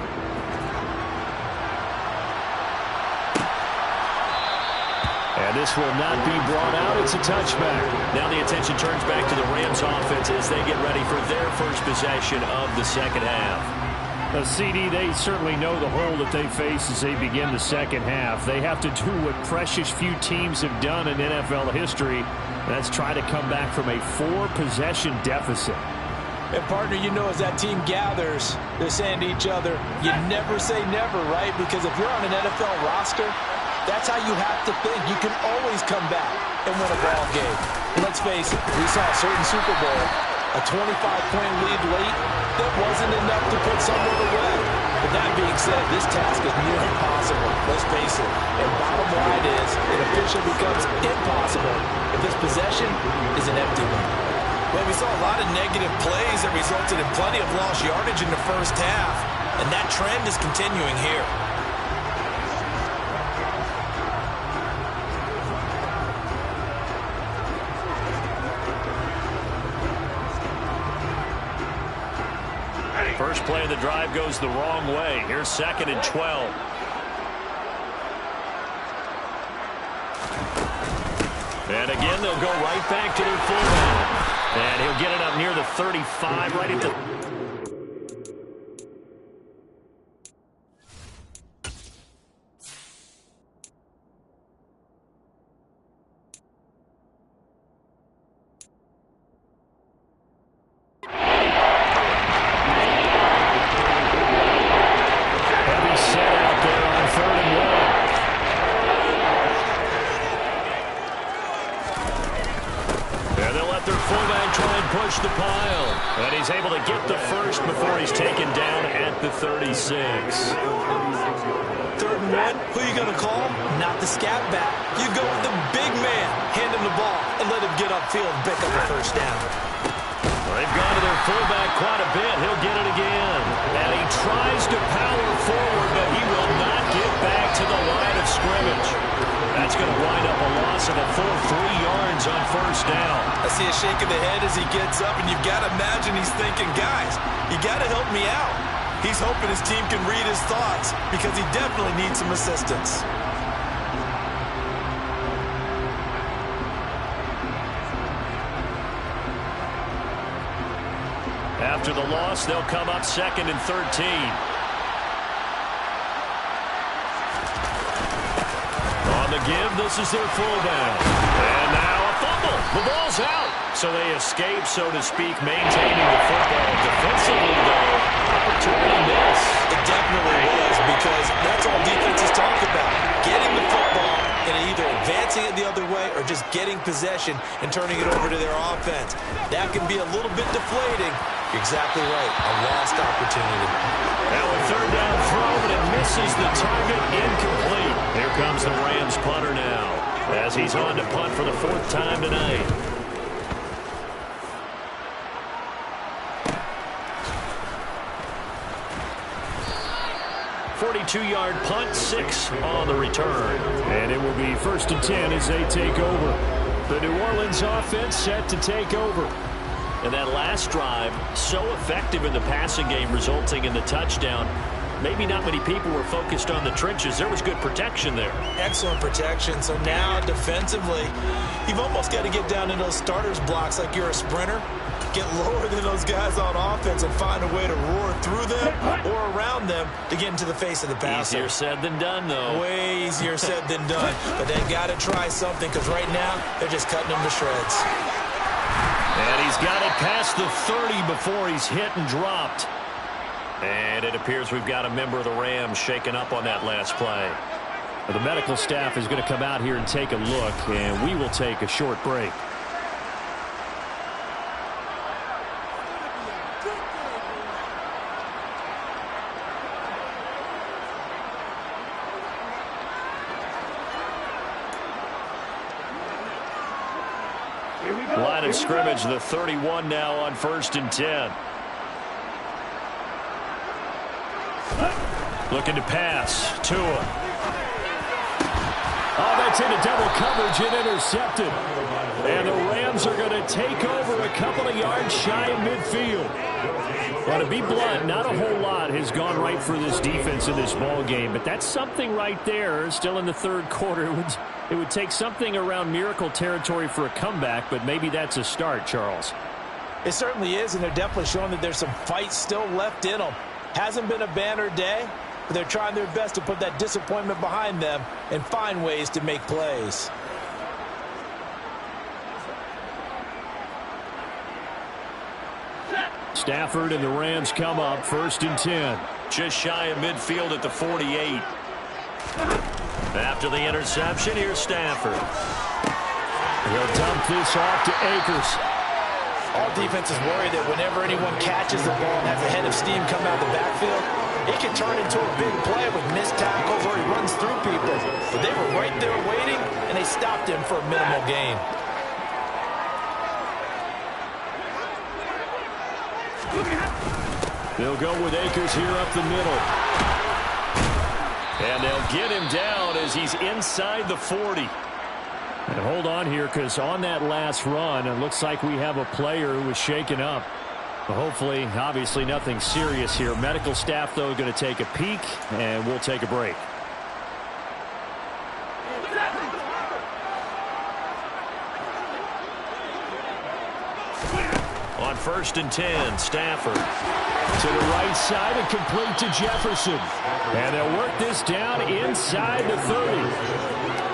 And this will not be brought out. It's a touchback. Now the attention turns back to the Rams offense as they get ready for their first possession of the second half. CD, they certainly know the hole that they face as they begin the second half. They have to do what precious few teams have done in NFL history. That's try to come back from a 4-possession deficit. And, partner, you know, as that team gathers, they're saying to each other, you never say never, right? Because if you're on an NFL roster, that's how you have to think. You can always come back and win a ball game. And let's face it, we saw a certain Super Bowl, a 25-point lead late, that wasn't enough to put someone away. But that being said, this task is near impossible. Let's face it. And bottom line is, it officially becomes impossible if this possession is an empty one. Well, we saw a lot of negative plays that resulted in plenty of lost yardage in the first half. And that trend is continuing here. First play of the drive goes the wrong way. Here's 2nd and 12. And again, they'll go right back to their fullback. And he'll get it up near the 35, right at the... the pile, and he's able to get the first before he's taken down at the 36. 3rd and 1, who are you going to call? Not the scat back. You go with the big man, hand him the ball, and let him get upfield and pick up a first down. Well, they've gone to their fullback quite a bit. He'll get it again. And he tries to power forward, but he will not get back to the line of scrimmage. That's going to wind up a loss of a full 3 yards on first down. I see a shake of the head as he gets up, and you've got to imagine he's thinking, guys, you got to help me out. He's hoping his team can read his thoughts because he definitely needs some assistance. After the loss, they'll come up 2nd and 13. On the give, this is their fullback. And now a fumble. The ball's out. So they escape, so to speak, maintaining the football. Defensively, though, opportunity miss. It definitely was, because that's all defenses talk about. Getting the football and either advancing it the other way or just getting possession and turning it over to their offense. That can be a little bit deflating. You're exactly right. A lost opportunity. Now a 3rd down throw, but it misses the target. Incomplete. Here comes the Rams punter now, as he's on to punt for the 4th time tonight. 42-yard punt, 6 on the return. And it will be 1st and 10 as they take over. The New Orleans offense set to take over. And that last drive, so effective in the passing game, resulting in the touchdown. Maybe not many people were focused on the trenches. There was good protection there. Excellent protection. So now, defensively, you've almost got to get down in those starters blocks like you're a sprinter. Get lower than those guys on offense and find a way to roar through them or around them to get into the face of the passer. Easier said than done, though. Way easier said than done. But they've got to try something, because right now they're just cutting them to shreds. And he's got it past the 30 before he's hit and dropped. And it appears we've got a member of the Rams shaken up on that last play. The medical staff is going to come out here and take a look, and we will take a short break. Line of scrimmage, the 31 now on 1st and 10. Looking to pass. Tua. Oh, that's into double coverage and intercepted. And the Rams are going to take over a couple of yards shy of midfield. Well, to be blunt, not a whole lot has gone right for this defense in this ball game, but that's something right there. Still in the third quarter, it would take something around miracle territory for a comeback, but maybe that's a start, Charles. It certainly is, and they're definitely showing that there's some fight still left in them. Hasn't been a banner day, but they're trying their best to put that disappointment behind them and find ways to make plays. Stafford and the Rams come up 1st and 10. Just shy of midfield at the 48. After the interception, here's Stafford. He'll dump this off to Akers. All defenses worry that whenever anyone catches the ball and has a head of steam come out of the backfield, it can turn into a big play with missed tackles or he runs through people. But they were right there waiting, and they stopped him for a minimal gain. They'll go with Akers here up the middle. And they'll get him down as he's inside the 40. And hold on here, because on that last run, it looks like we have a player who was shaken up. Hopefully, obviously nothing serious here. Medical staff, though, going to take a peek, and we'll take a break. On 1st and 10, Stafford. To the right side and complete to Jefferson. And they'll work this down inside the 30.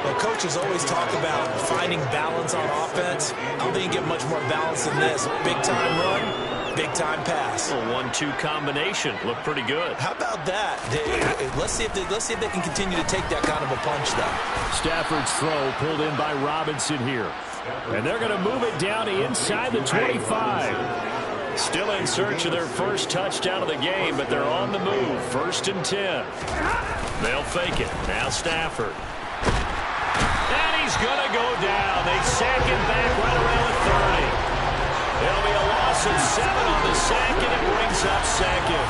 Well, coaches always talk about finding balance on offense. I don't think you get much more balance than this. Big-time run, big-time pass. A 1-2 combination. Look pretty good. How about that? Let's see if they can continue to take that kind of a punch, though. Stafford's throw pulled in by Robinson here. And they're going to move it down inside the 25. Still in search of their first touchdown of the game, but they're on the move. 1st and 10. They'll fake it. Now Stafford. And he's going to go down. They sack him back right around the 30. It'll be a loss of 7 on the sack, and it brings up 2nd.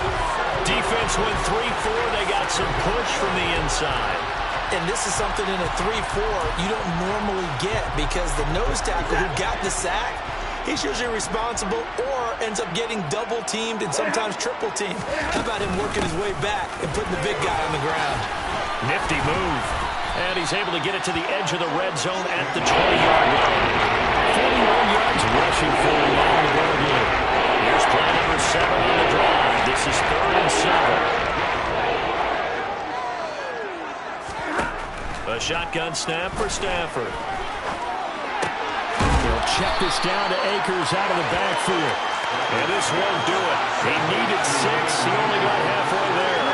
Defense went 3-4. They got some push from the inside. And this is something in a 3-4 you don't normally get, because the nose tackle who got the sack, he's usually responsible or ends up getting double-teamed and sometimes triple-teamed. How about him working his way back and putting the big guy on the ground? Nifty move. And he's able to get it to the edge of the red zone at the 20-yard line. 41 yards rushing for him on the ball game. Here's play number 7 on the drive. This is 3rd and 7. A shotgun snap for Stafford. They'll check this down to Akers out of the backfield. And this won't do it. He needed 6. He only got halfway there.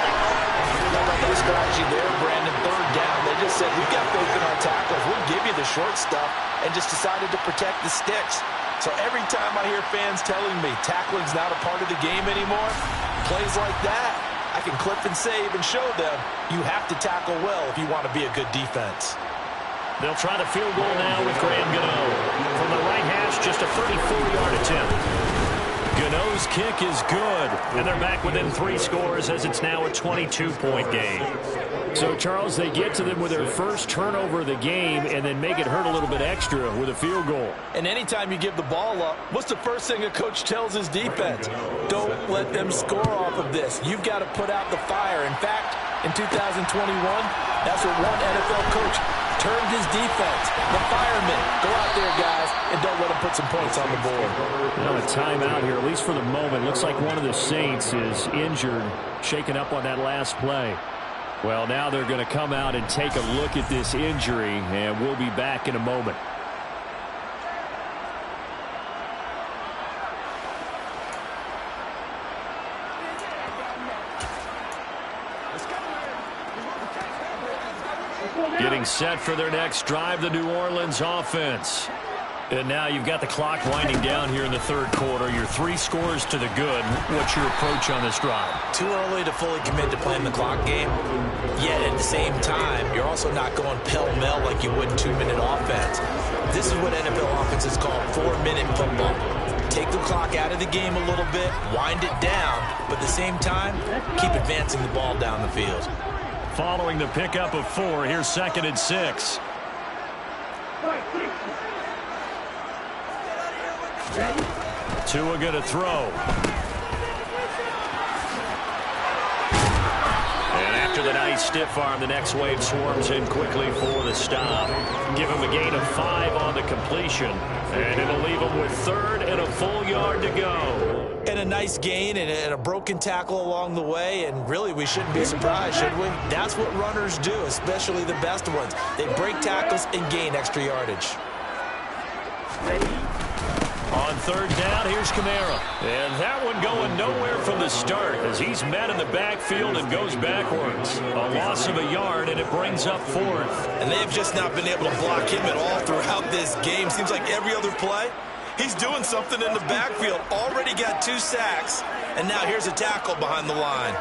The strategy there, Brandon, 3rd down. They just said, we've got faith in our tacklers. We'll give you the short stuff, and just decided to protect the sticks. So every time I hear fans telling me tackling's not a part of the game anymore, plays like that, I can clip and save and show them you have to tackle well if you want to be a good defense. They'll try the field goal now with Graham Gano. From the right hash, just a 34-yard attempt. Gano's kick is good, and they're back within 3 scores as it's now a 22-point game. So, Charles, they get to them with their first turnover of the game and then make it hurt a little bit extra with a field goal. And anytime you give the ball up, what's the first thing a coach tells his defense? Don't let them score off of this. You've got to put out the fire. In fact, in 2021, that's what one NFL coach termed his defense. The firemen. Go out there, guys, and don't let them put some points on the board. Now a timeout here, at least for the moment. Looks like one of the Saints is injured, shaken up on that last play. Well, now they're going to come out and take a look at this injury, and we'll be back in a moment. Getting set for their next drive, the New Orleans offense. And now you've got the clock winding down here in the third quarter. You're 3 scores to the good. What's your approach on this drive? Too early to fully commit to playing the clock game. Yet at the same time, you're also not going pell-mell like you would 2-minute offense. This is what NFL offenses call 4-minute football. Take the clock out of the game a little bit, wind it down, but at the same time, keep advancing the ball down the field. Following the pickup of 4, here's 2nd and 6. Tua going to throw. And after the nice stiff arm, the next wave swarms in quickly for the stop. Give him a gain of 5 on the completion. And it'll leave him with 3rd and a full yard to go. And a nice gain and a broken tackle along the way, and really we shouldn't be surprised, should we? That's what runners do, especially the best ones. They break tackles and gain extra yardage. On 3rd down, here's Kamara. And that one going nowhere from the start as he's met in the backfield and goes backwards. A loss of a yard, and it brings up 4th. And they've just not been able to block him at all throughout this game. Seems like every other play, he's doing something in the backfield. Already got 2 sacks, and now here's a tackle behind the line.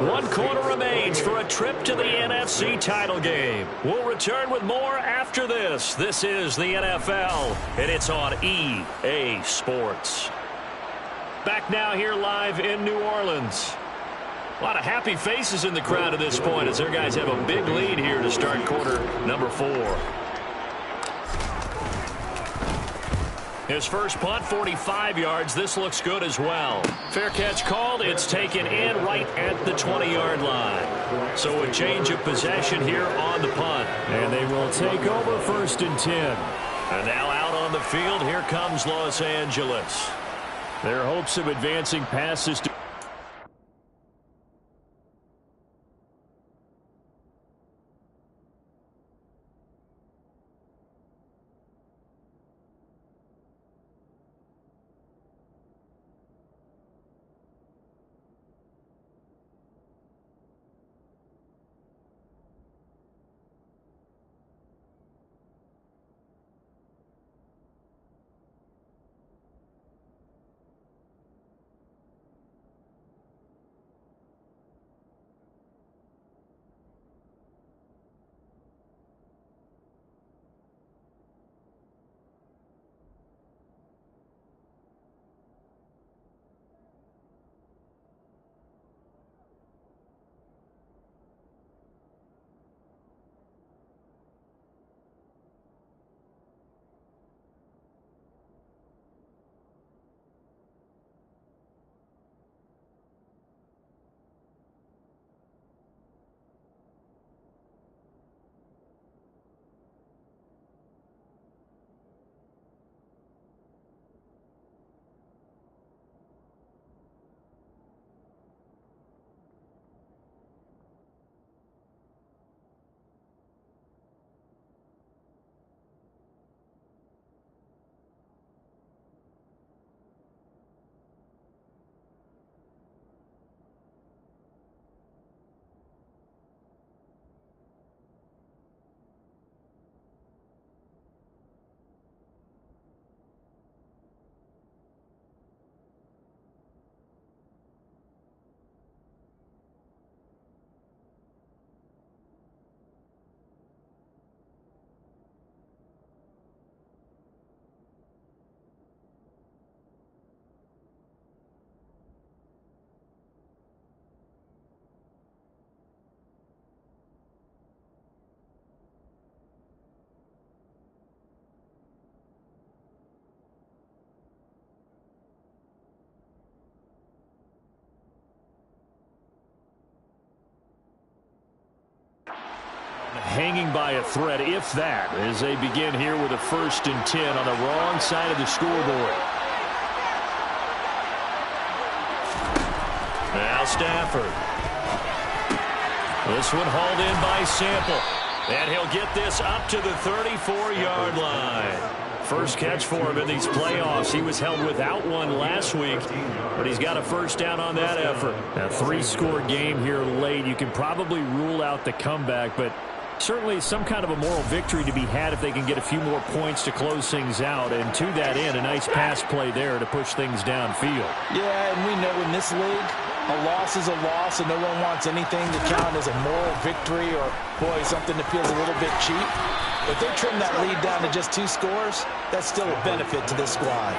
One quarter remains for a trip to the NFC title game. We'll return with more after this. This is the NFL, and it's on EA Sports. Back now here live in New Orleans. A lot of happy faces in the crowd at this point as their guys have a big lead here to start quarter number 4. His first punt, 45 yards. This looks good as well. Fair catch called. It's taken in right at the 20-yard line. So a change of possession here on the punt. And they will take over 1st and 10. And now out on the field, here comes Los Angeles. Their hopes of advancing past this. Hanging by a thread, if that, as they begin here with a 1st and 10 on the wrong side of the scoreboard. Now Stafford. This one hauled in by Sample. And he'll get this up to the 34-yard line. First catch for him in these playoffs. He was held without one last week, but he's got a first down on that effort. A 3-score game here late. You can probably rule out the comeback, but certainly some kind of a moral victory to be had if they can get a few more points to close things out. And to that end, a nice pass play there to push things downfield. Yeah, and we know in this league, a loss is a loss, and no one wants anything to count as a moral victory or, boy, something that feels a little bit cheap. If they trim that lead down to just 2 scores, that's still a benefit to this squad.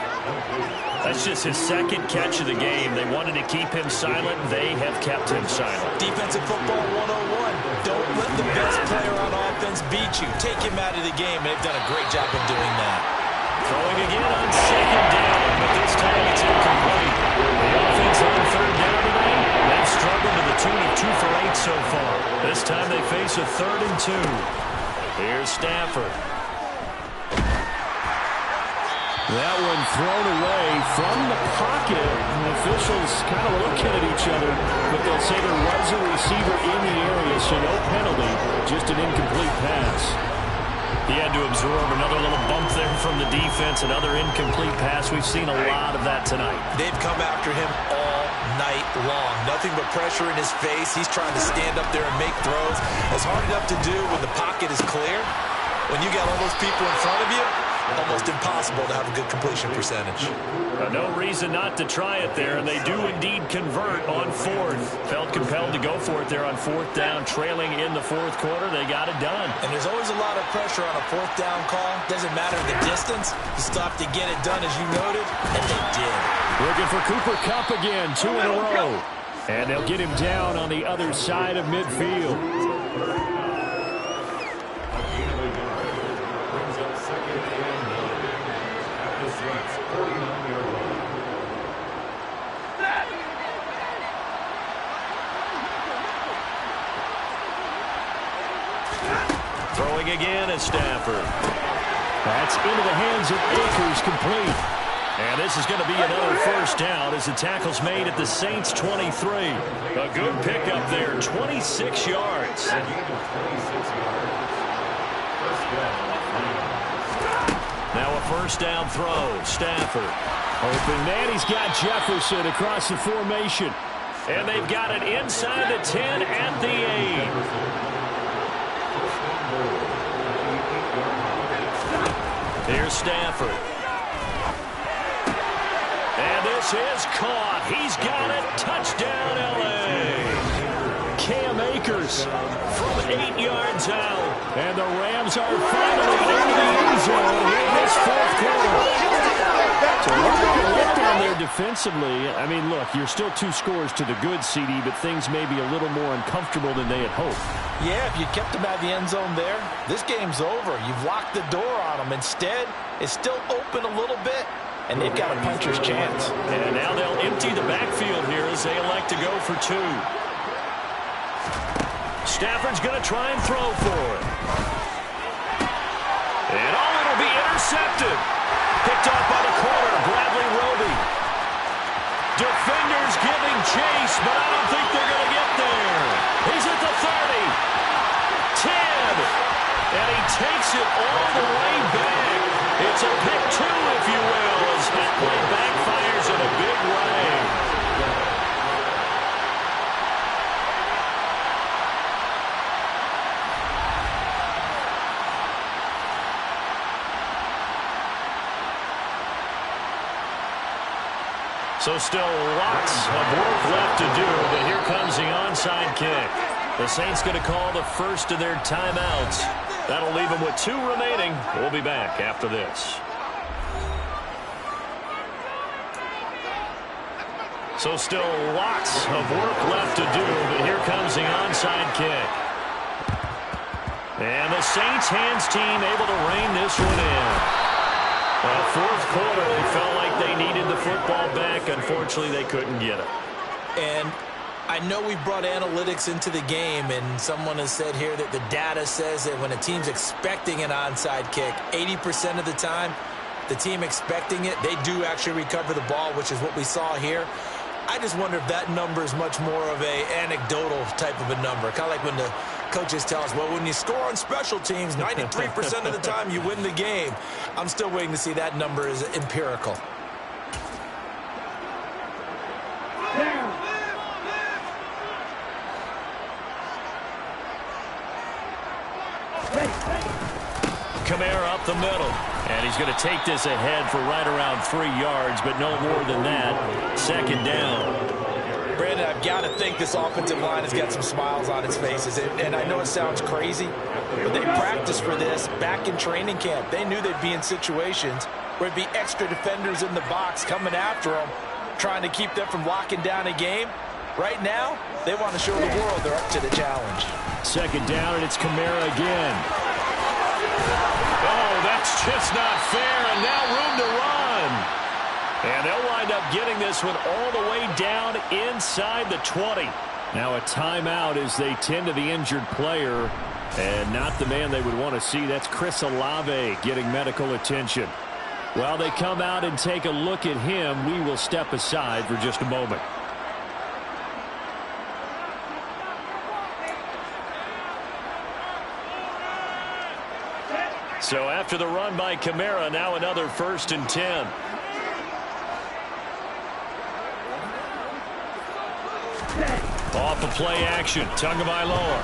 That's just his second catch of the game. They wanted to keep him silent. They have kept him silent. Defensive football 101. Don't let the best player on offense beat you. Take him out of the game, and they've done a great job of doing that. Throwing again on second down, but this time it's incomplete. The offense on third down today, they've struggled to the tune of 2 for 8 so far. This time they face a 3rd and 2. Here's Stafford. That one thrown away from the pocket. The officials kind of looking at each other, but they'll say there was a receiver in the area, so no penalty, just an incomplete pass. He had to absorb another little bump there from the defense, another incomplete pass. We've seen a lot of that tonight. They've come after him all night long. Nothing but pressure in his face. He's trying to stand up there and make throws. It's hard enough to do when the pocket is clear. When you got all those people in front of you, almost impossible to have a good completion percentage. No reason not to try it there, and they do indeed convert on 4th. Felt compelled to go for it there on 4th down, trailing in the 4th quarter. They got it done. And there's always a lot of pressure on a 4th down call. Doesn't matter the distance. You stop to get it done, as you noted, and they did. Looking for Cooper Kupp again, 2 in a row. And they'll get him down on the other side of midfield. Throwing again is Stafford. That's into the hands of Akers, complete. And this is going to be another first down as the tackle's made at the Saints' 23. A good pickup there, 26 yards. Now a first down throw, Stafford. Open man, he's got Jefferson across the formation. And they've got it inside the 10 at the 8. Here's Stafford. And this is caught. He's got it. Touchdown, L.A. Cam Akers from 8 yards out. And the Rams are finally in the end zone in this 4th quarter. So what down there defensively? I mean, look, you're still 2 scores to the good, CD, but things may be a little more uncomfortable than they had hoped. Yeah, if you kept them out of the end zone there, this game's over. You've locked the door on them. Instead, it's still open a little bit, and they've got a puncher's chance. And now they'll empty the backfield here as they elect to go for 2. Stafford's going to try and throw for it. And it'll be intercepted. Picked off by the corner, Bradley Roby. Defenders giving chase, but I don't think they're going to get there. He's at the 30. 10. And he takes it all the way back. It's a pick 2, if you will, as that play backfires in a big way. So still lots of work left to do, but here comes the onside kick. The Saints going to call the first of their timeouts. That'll leave them with 2 remaining. We'll be back after this. So still lots of work left to do, but here comes the onside kick. And the Saints hands team able to rein this one in. 4th quarter, they felt like they needed the football back. Unfortunately, they couldn't get it. And I know we brought analytics into the game, and someone has said here that the data says that when a team's expecting an onside kick, 80% of the time, the team expecting it, they do actually recover the ball, which is what we saw here. I just wonder if that number is much more of a anecdotal type of a number, kind of like when the Coaches tell us, well, when you score on special teams, 93% of the time you win the game. I'm still waiting to see that number is empirical. Kamara up the middle. And he's going to take this ahead for right around 3 yards, but no more than that. 2nd down. Brandon, I've got to think this offensive line has got some smiles on its faces. And I know it sounds crazy, but they practiced for this back in training camp. They knew they'd be in situations where there'd be extra defenders in the box coming after them, trying to keep them from locking down a game. Right now, they want to show the world they're up to the challenge. 2nd down, and it's Kamara again. Oh, that's just not fair, and now room to run. And they'll wind up getting this one all the way down inside the 20. Now a timeout as they tend to the injured player, and not the man they would want to see. That's Chris Olave getting medical attention. While they come out and take a look at him, we will step aside for just a moment. So after the run by Kamara, now another 1st and 10. Off the play action, Tagovailoa.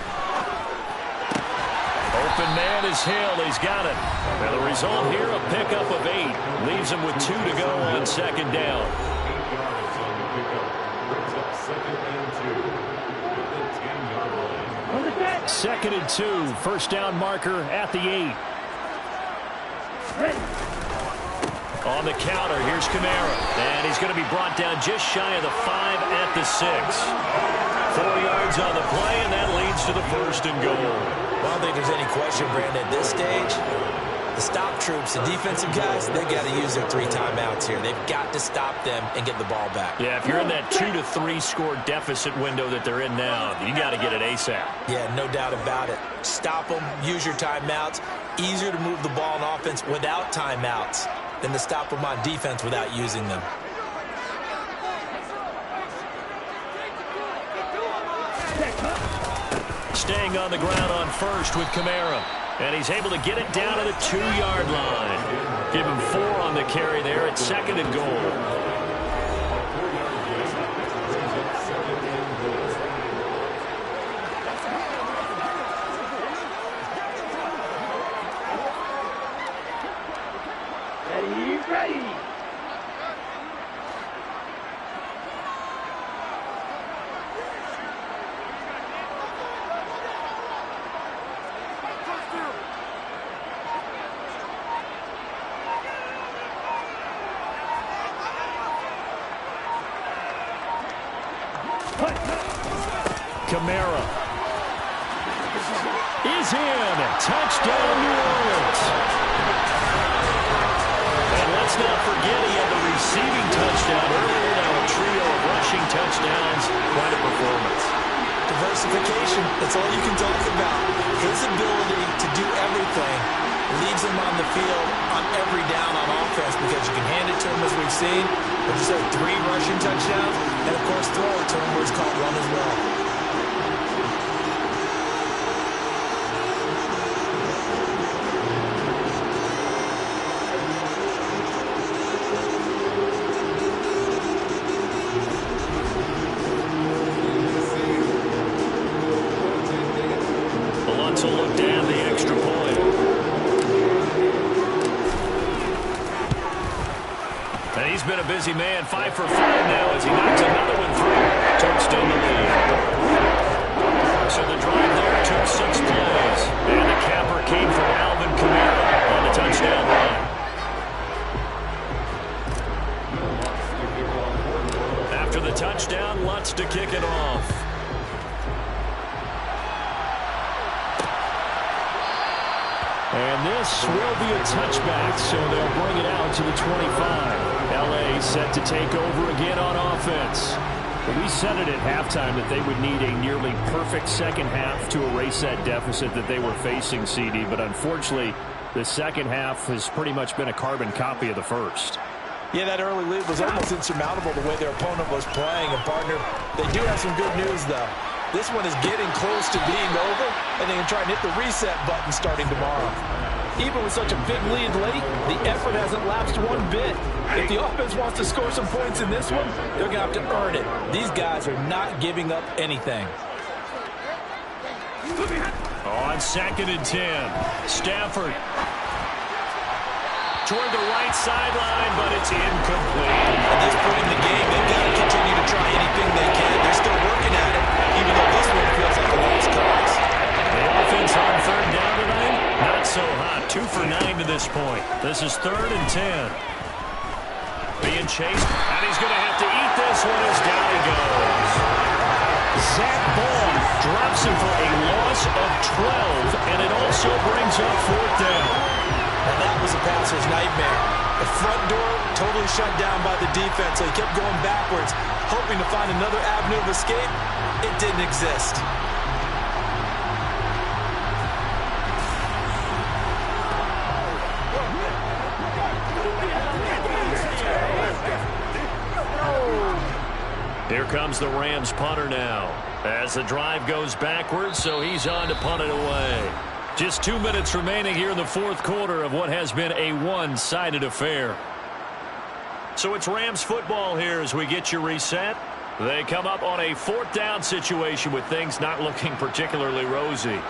Open man is Hill, he's got it. And the result here, a pickup of 8. Leaves him with 2 to go on 2nd down. 2nd and 2, 1st down marker at the 8. On the counter, here's Kamara. And he's going to be brought down just shy of the 5 at the 6. 4 yards on the play, and that leads to the 1st and goal. Well, I don't think there's any question, Brandon, at this stage. The stop troops, the defensive guys, they've got to use their 3 timeouts here. They've got to stop them and get the ball back. Yeah, if you're in that 2 to 3 score deficit window that they're in now, you got to get it ASAP. Yeah, no doubt about it. Stop them, use your timeouts. Easier to move the ball on offense without timeouts than to stop them on defense without using them. Staying on the ground on 1st with Kamara. And he's able to get it down to the 2-yard line. Give him 4 on the carry there at 2nd and goal. Kamara is in. Touchdown, New Orleans. And let's not forget he had the receiving touchdown earlier. Now a trio of rushing touchdowns. Quite a performance. Diversification, that's all you can talk about. His ability to do everything leaves him on the field on every down on offense because you can hand it to him as we've seen. But just have 3 rushing touchdowns and, of course, throw it to him where it's caught 1 as well. Been a busy man, 5 for 5 now as he knocks another one through. Touchdown the lead. So the drive there took 6 plays. And the capper came from Alvin Kamara on the touchdown run. After the touchdown, Lutz to kick it off. And this will be a touchback, so they'll bring it out to the 25. L.A. set to take over again on offense. We said it at halftime that they would need a nearly perfect second half to erase that deficit that they were facing, CD. But unfortunately, the second half has pretty much been a carbon copy of the first. Yeah, that early lead was almost insurmountable the way their opponent was playing. And, partner, they do have some good news, though. This one is getting close to being over, and they can try and hit the reset button starting tomorrow. Even with such a big lead late, the effort hasn't lapsed one bit. If the offense wants to score some points in this one, they're going to have to earn it. These guys are not giving up anything. On 2nd and 10, Stafford toward the right sideline, but it's incomplete. At this point in the game, they've got to continue to try anything they can. They're still working at it, even though this one feels like a lost cause. The offense on 3rd down tonight, not so hot. 2 for 9 to this point. This is 3rd and 10. Being chased, and he's going to have to eat this one as down he goes. Zach Ball drops him for a loss of 12, and it also brings up 4th down. And that was a passer's nightmare. The front door totally shut down by the defense, so he kept going backwards, hoping to find another avenue of escape. It didn't exist. Here comes the Rams punter now, as the drive goes backwards, so he's on to punt it away. Just 2 minutes remaining here in the 4th quarter of what has been a one-sided affair. So it's Rams football here as we get you reset. They come up on a 4th down situation with things not looking particularly rosy.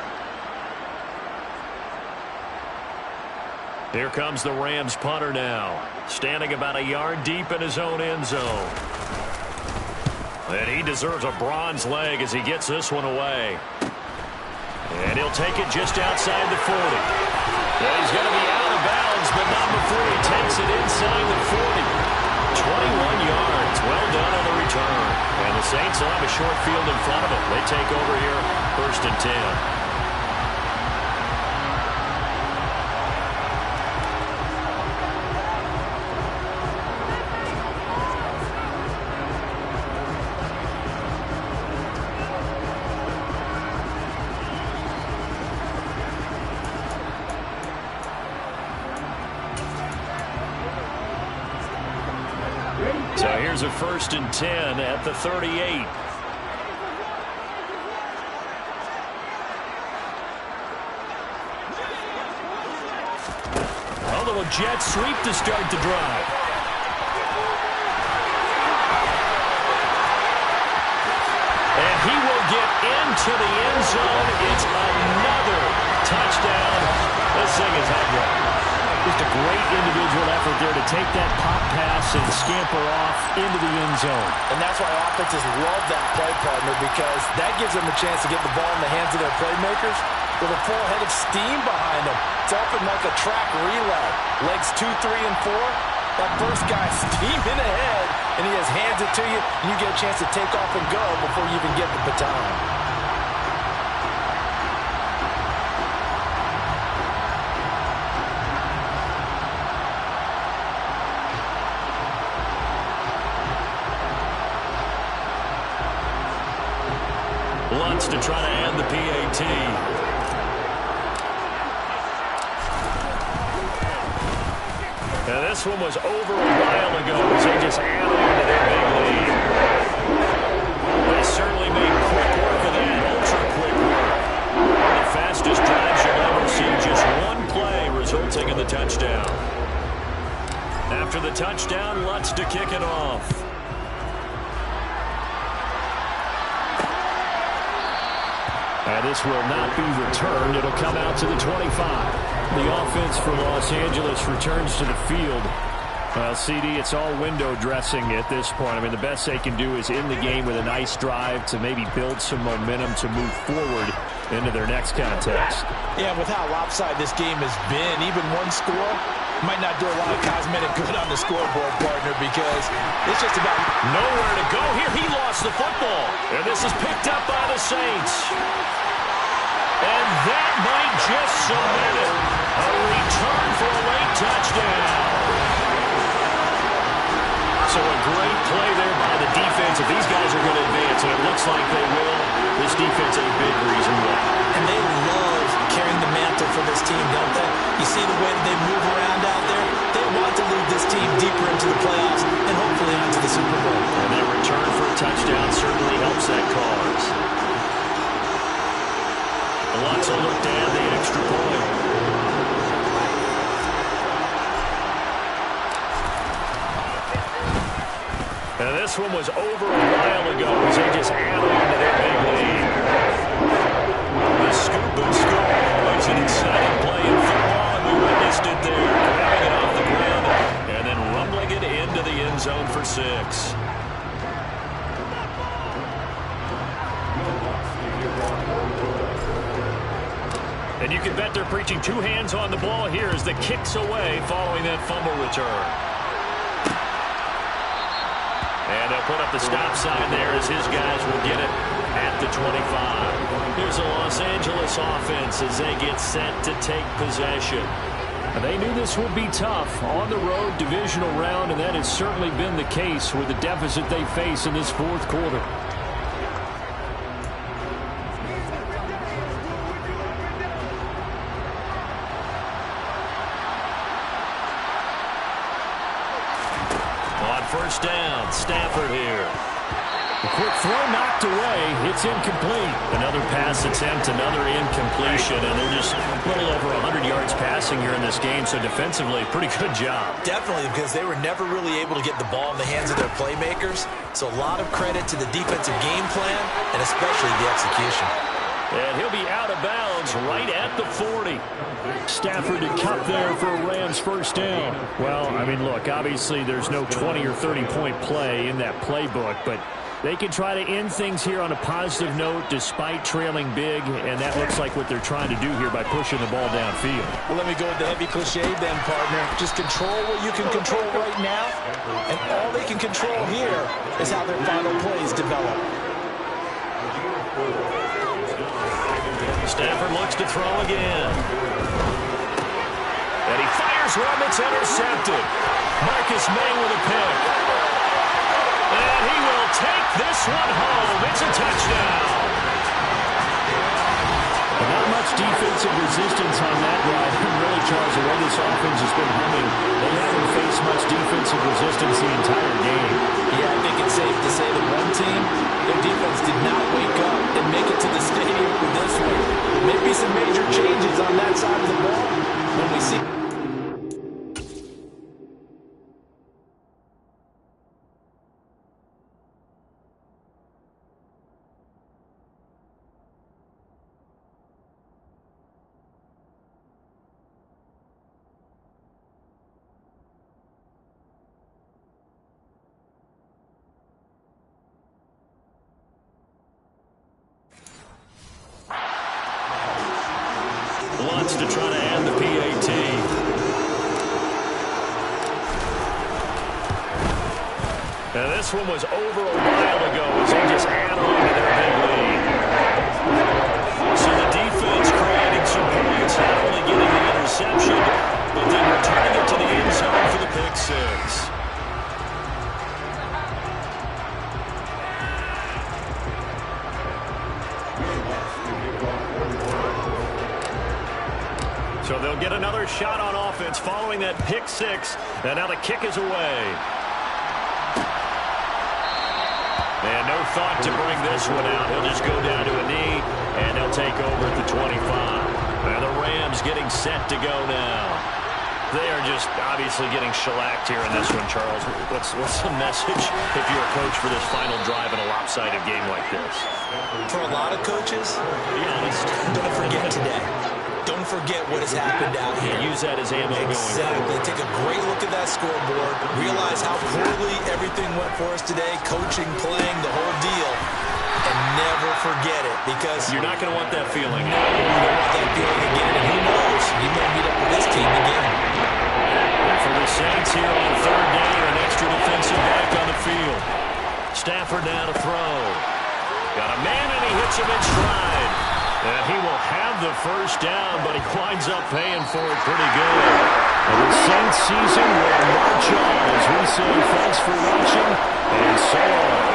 Here comes the Rams punter now, standing about a yard deep in his own end zone. And he deserves a bronze leg as he gets this one away. And he'll take it just outside the 40. Well, he's going to be out of bounds, but not before he takes it inside the 40. 21 yards. Well done on the return. And the Saints will have a short field in front of them. They take over here, 1st and 10. So here's a 1st and 10 at the 38. A little jet sweep to start the drive. And he will get into the end zone. It's another touchdown. This thing is ugly. Just a great individual effort there to take that pop pass and scamper off into the end zone. And that's why offenses love that play, partner, because that gives them a chance to get the ball in the hands of their playmakers with a full head of steam behind them. It's often like a track relay. Legs 2, 3, and 4. That first guy steaming ahead, and he just hands it to you, and you get a chance to take off and go before you even get the baton. Lutz to try to end the PAT. Now this one was over a while ago as they just added on to their big lead. They certainly made quick work of that, ultra-quick work. One of the fastest drives you'll ever see, just one play resulting in the touchdown. After the touchdown, Lutz to kick it off. And this will not be returned. It'll come out to the 25. The offense for Los Angeles returns to the field. Well, CD, it's all window dressing at this point. I mean, the best they can do is in the game with a nice drive to maybe build some momentum to move forward into their next contest. Yeah, with how lopsided this game has been, even one score might not do a lot of cosmetic good on the scoreboard, partner, because it's just about nowhere to go here. He lost the football, and this is picked up by the Saints. And that might just cement it. A return for a late touchdown. So a great play there by the defense. If these guys are going to advance, and it looks like they will, this defense is a big reason why. And they love carrying the mantle for this team, don't they? You see the way that they move around out there? They want to lead this team deeper into the playoffs and hopefully onto the Super Bowl. And that return for a touchdown certainly helps that cause. Lutz will look to add the extra point. And this one was over a while ago as they just add on to their big lead. The scoop and score was an exciting play in football, and we witnessed it there, grabbing it off the ground and then rumbling it into the end zone for 6. And you can bet they're preaching 2 hands on the ball here as the kick's away following that fumble return. And they'll put up the stop sign there as his guys will get it at the 25. Here's the Los Angeles offense as they get set to take possession. They knew this would be tough on the road, divisional round, and that has certainly been the case with the deficit they face in this fourth quarter. First down, Stafford here. A quick throw knocked away. It's incomplete. Another pass attempt, another incompletion, and they're just a little over 100 yards passing here in this game, so defensively, pretty good job. Definitely, because they were never really able to get the ball in the hands of their playmakers, so a lot of credit to the defensive game plan and especially the execution. And he'll be out of bounds right at the 40. Stafford to cut there for a Rams first down. Well, I mean, look, obviously there's no 20 or 30-point play in that playbook, but they can try to end things here on a positive note despite trailing big, and that looks like what they're trying to do here by pushing the ball downfield. Well, let me go with the heavy cliche then, partner. Just control what you can control right now, and all they can control here is how their final plays develop. Stafford looks to throw again. And he fires one that's intercepted. Marcus May with a pick. And he will take this one home. It's a touchdown. Not much defensive resistance on that drive. Really, Charles, the way this offense has been humming, they haven't faced much defensive resistance the entire game. Yeah, I think it's safe to say that one team, their defense did not wake up and make it to the stadium with this one. There may be some major changes on that side of the ball when we see. Wants to try to add the PAT. And this one was over a while ago as they just add on to their big lead. So the defense creating some points, not only getting the interception, but then returning it to the end zone for the pick 6. So they'll get another shot on offense following that pick 6. And now the kick is away. And no thought to bring this one out. He'll just go down to a knee, and they'll take over at the 25. And the Rams getting set to go now. They are just obviously getting shellacked here in this one, Charles. What's the message if you're a coach for this final drive in a lopsided game like this? For a lot of coaches, Be honest. don't forget today. Don't forget what has happened out here. Use that as ammo going forward. Exactly. Take a great look at that scoreboard. Realize how poorly everything went for us today. Coaching, playing, the whole deal. And never forget it, because You're not going to want that feeling. you don't want that feeling again. And who knows? You may meet up with this team again. And for the Saints here on third down, an extra defensive back on the field. Stafford now to throw. Got a man, and he hits him in stride. And he will have the first down, but he winds up paying for it pretty good. And the Saints season will march on as we say thanks for watching, and so on.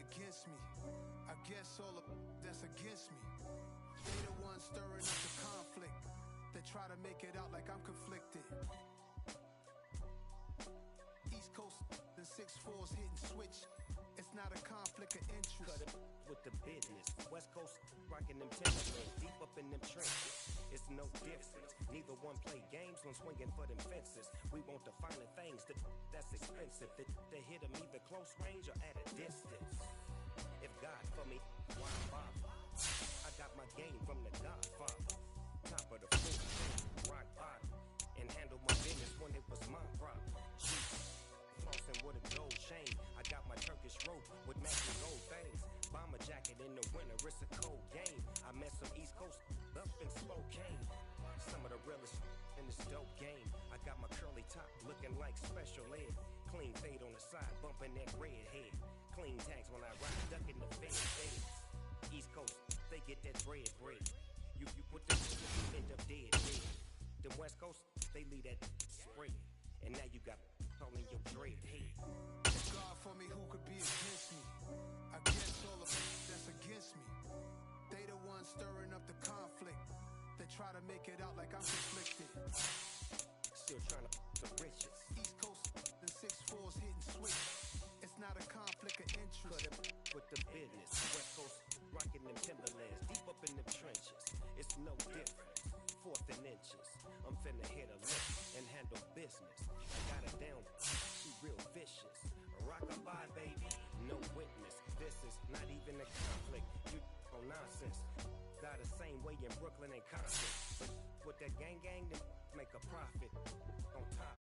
against me. I guess all of that's against me. They the ones stirring up the conflict. They try to make it out like I'm conflicted. East Coast and 6'4's hitting switch. It's not a conflict of interest. Cut it with the business. West Coast rocking them Timberlands, deep up in them trenches. It's no difference. Neither one play games when swinging for them fences. We want the finer things that's expensive. They hit them either close range or at a distance. If God for me, why bother? I got my game from the Godfather. Top of the food, rock bottom, and handle my business when it was my problem. Flossing with a gold chain. I got my Turkish rope with matching gold things. Bomber jacket in the winter, it's a cold game. I met some East Coast up in Spokane. Some of the realest in this dope game. I got my curly top looking like special ed. Clean fade on the side, bumping that red head. Clean tags when I ride, ducking the fades. East Coast, they get that bread. You put the you end up dead. The West Coast, they leave that spread. And now you got all in your dread head. God for me, who could be against me? I guess all of that's against me. They the ones stirring up the conflict. They try to make it out like I'm conflicted. Still trying to the riches. East Coast and 6'4's hitting switch. It's not a conflict of interest. Cut it with the business. West Coast rocking them Timberlands, deep up in them trenches. It's no different. 4th and inches. I'm finna hit a lick and handle business. I got it down. She real vicious. Rock-a-bye, baby. No witness. This is not even a conflict. You on nonsense. Got the same way in Brooklyn and Compton. But with that gang, then make a profit on top.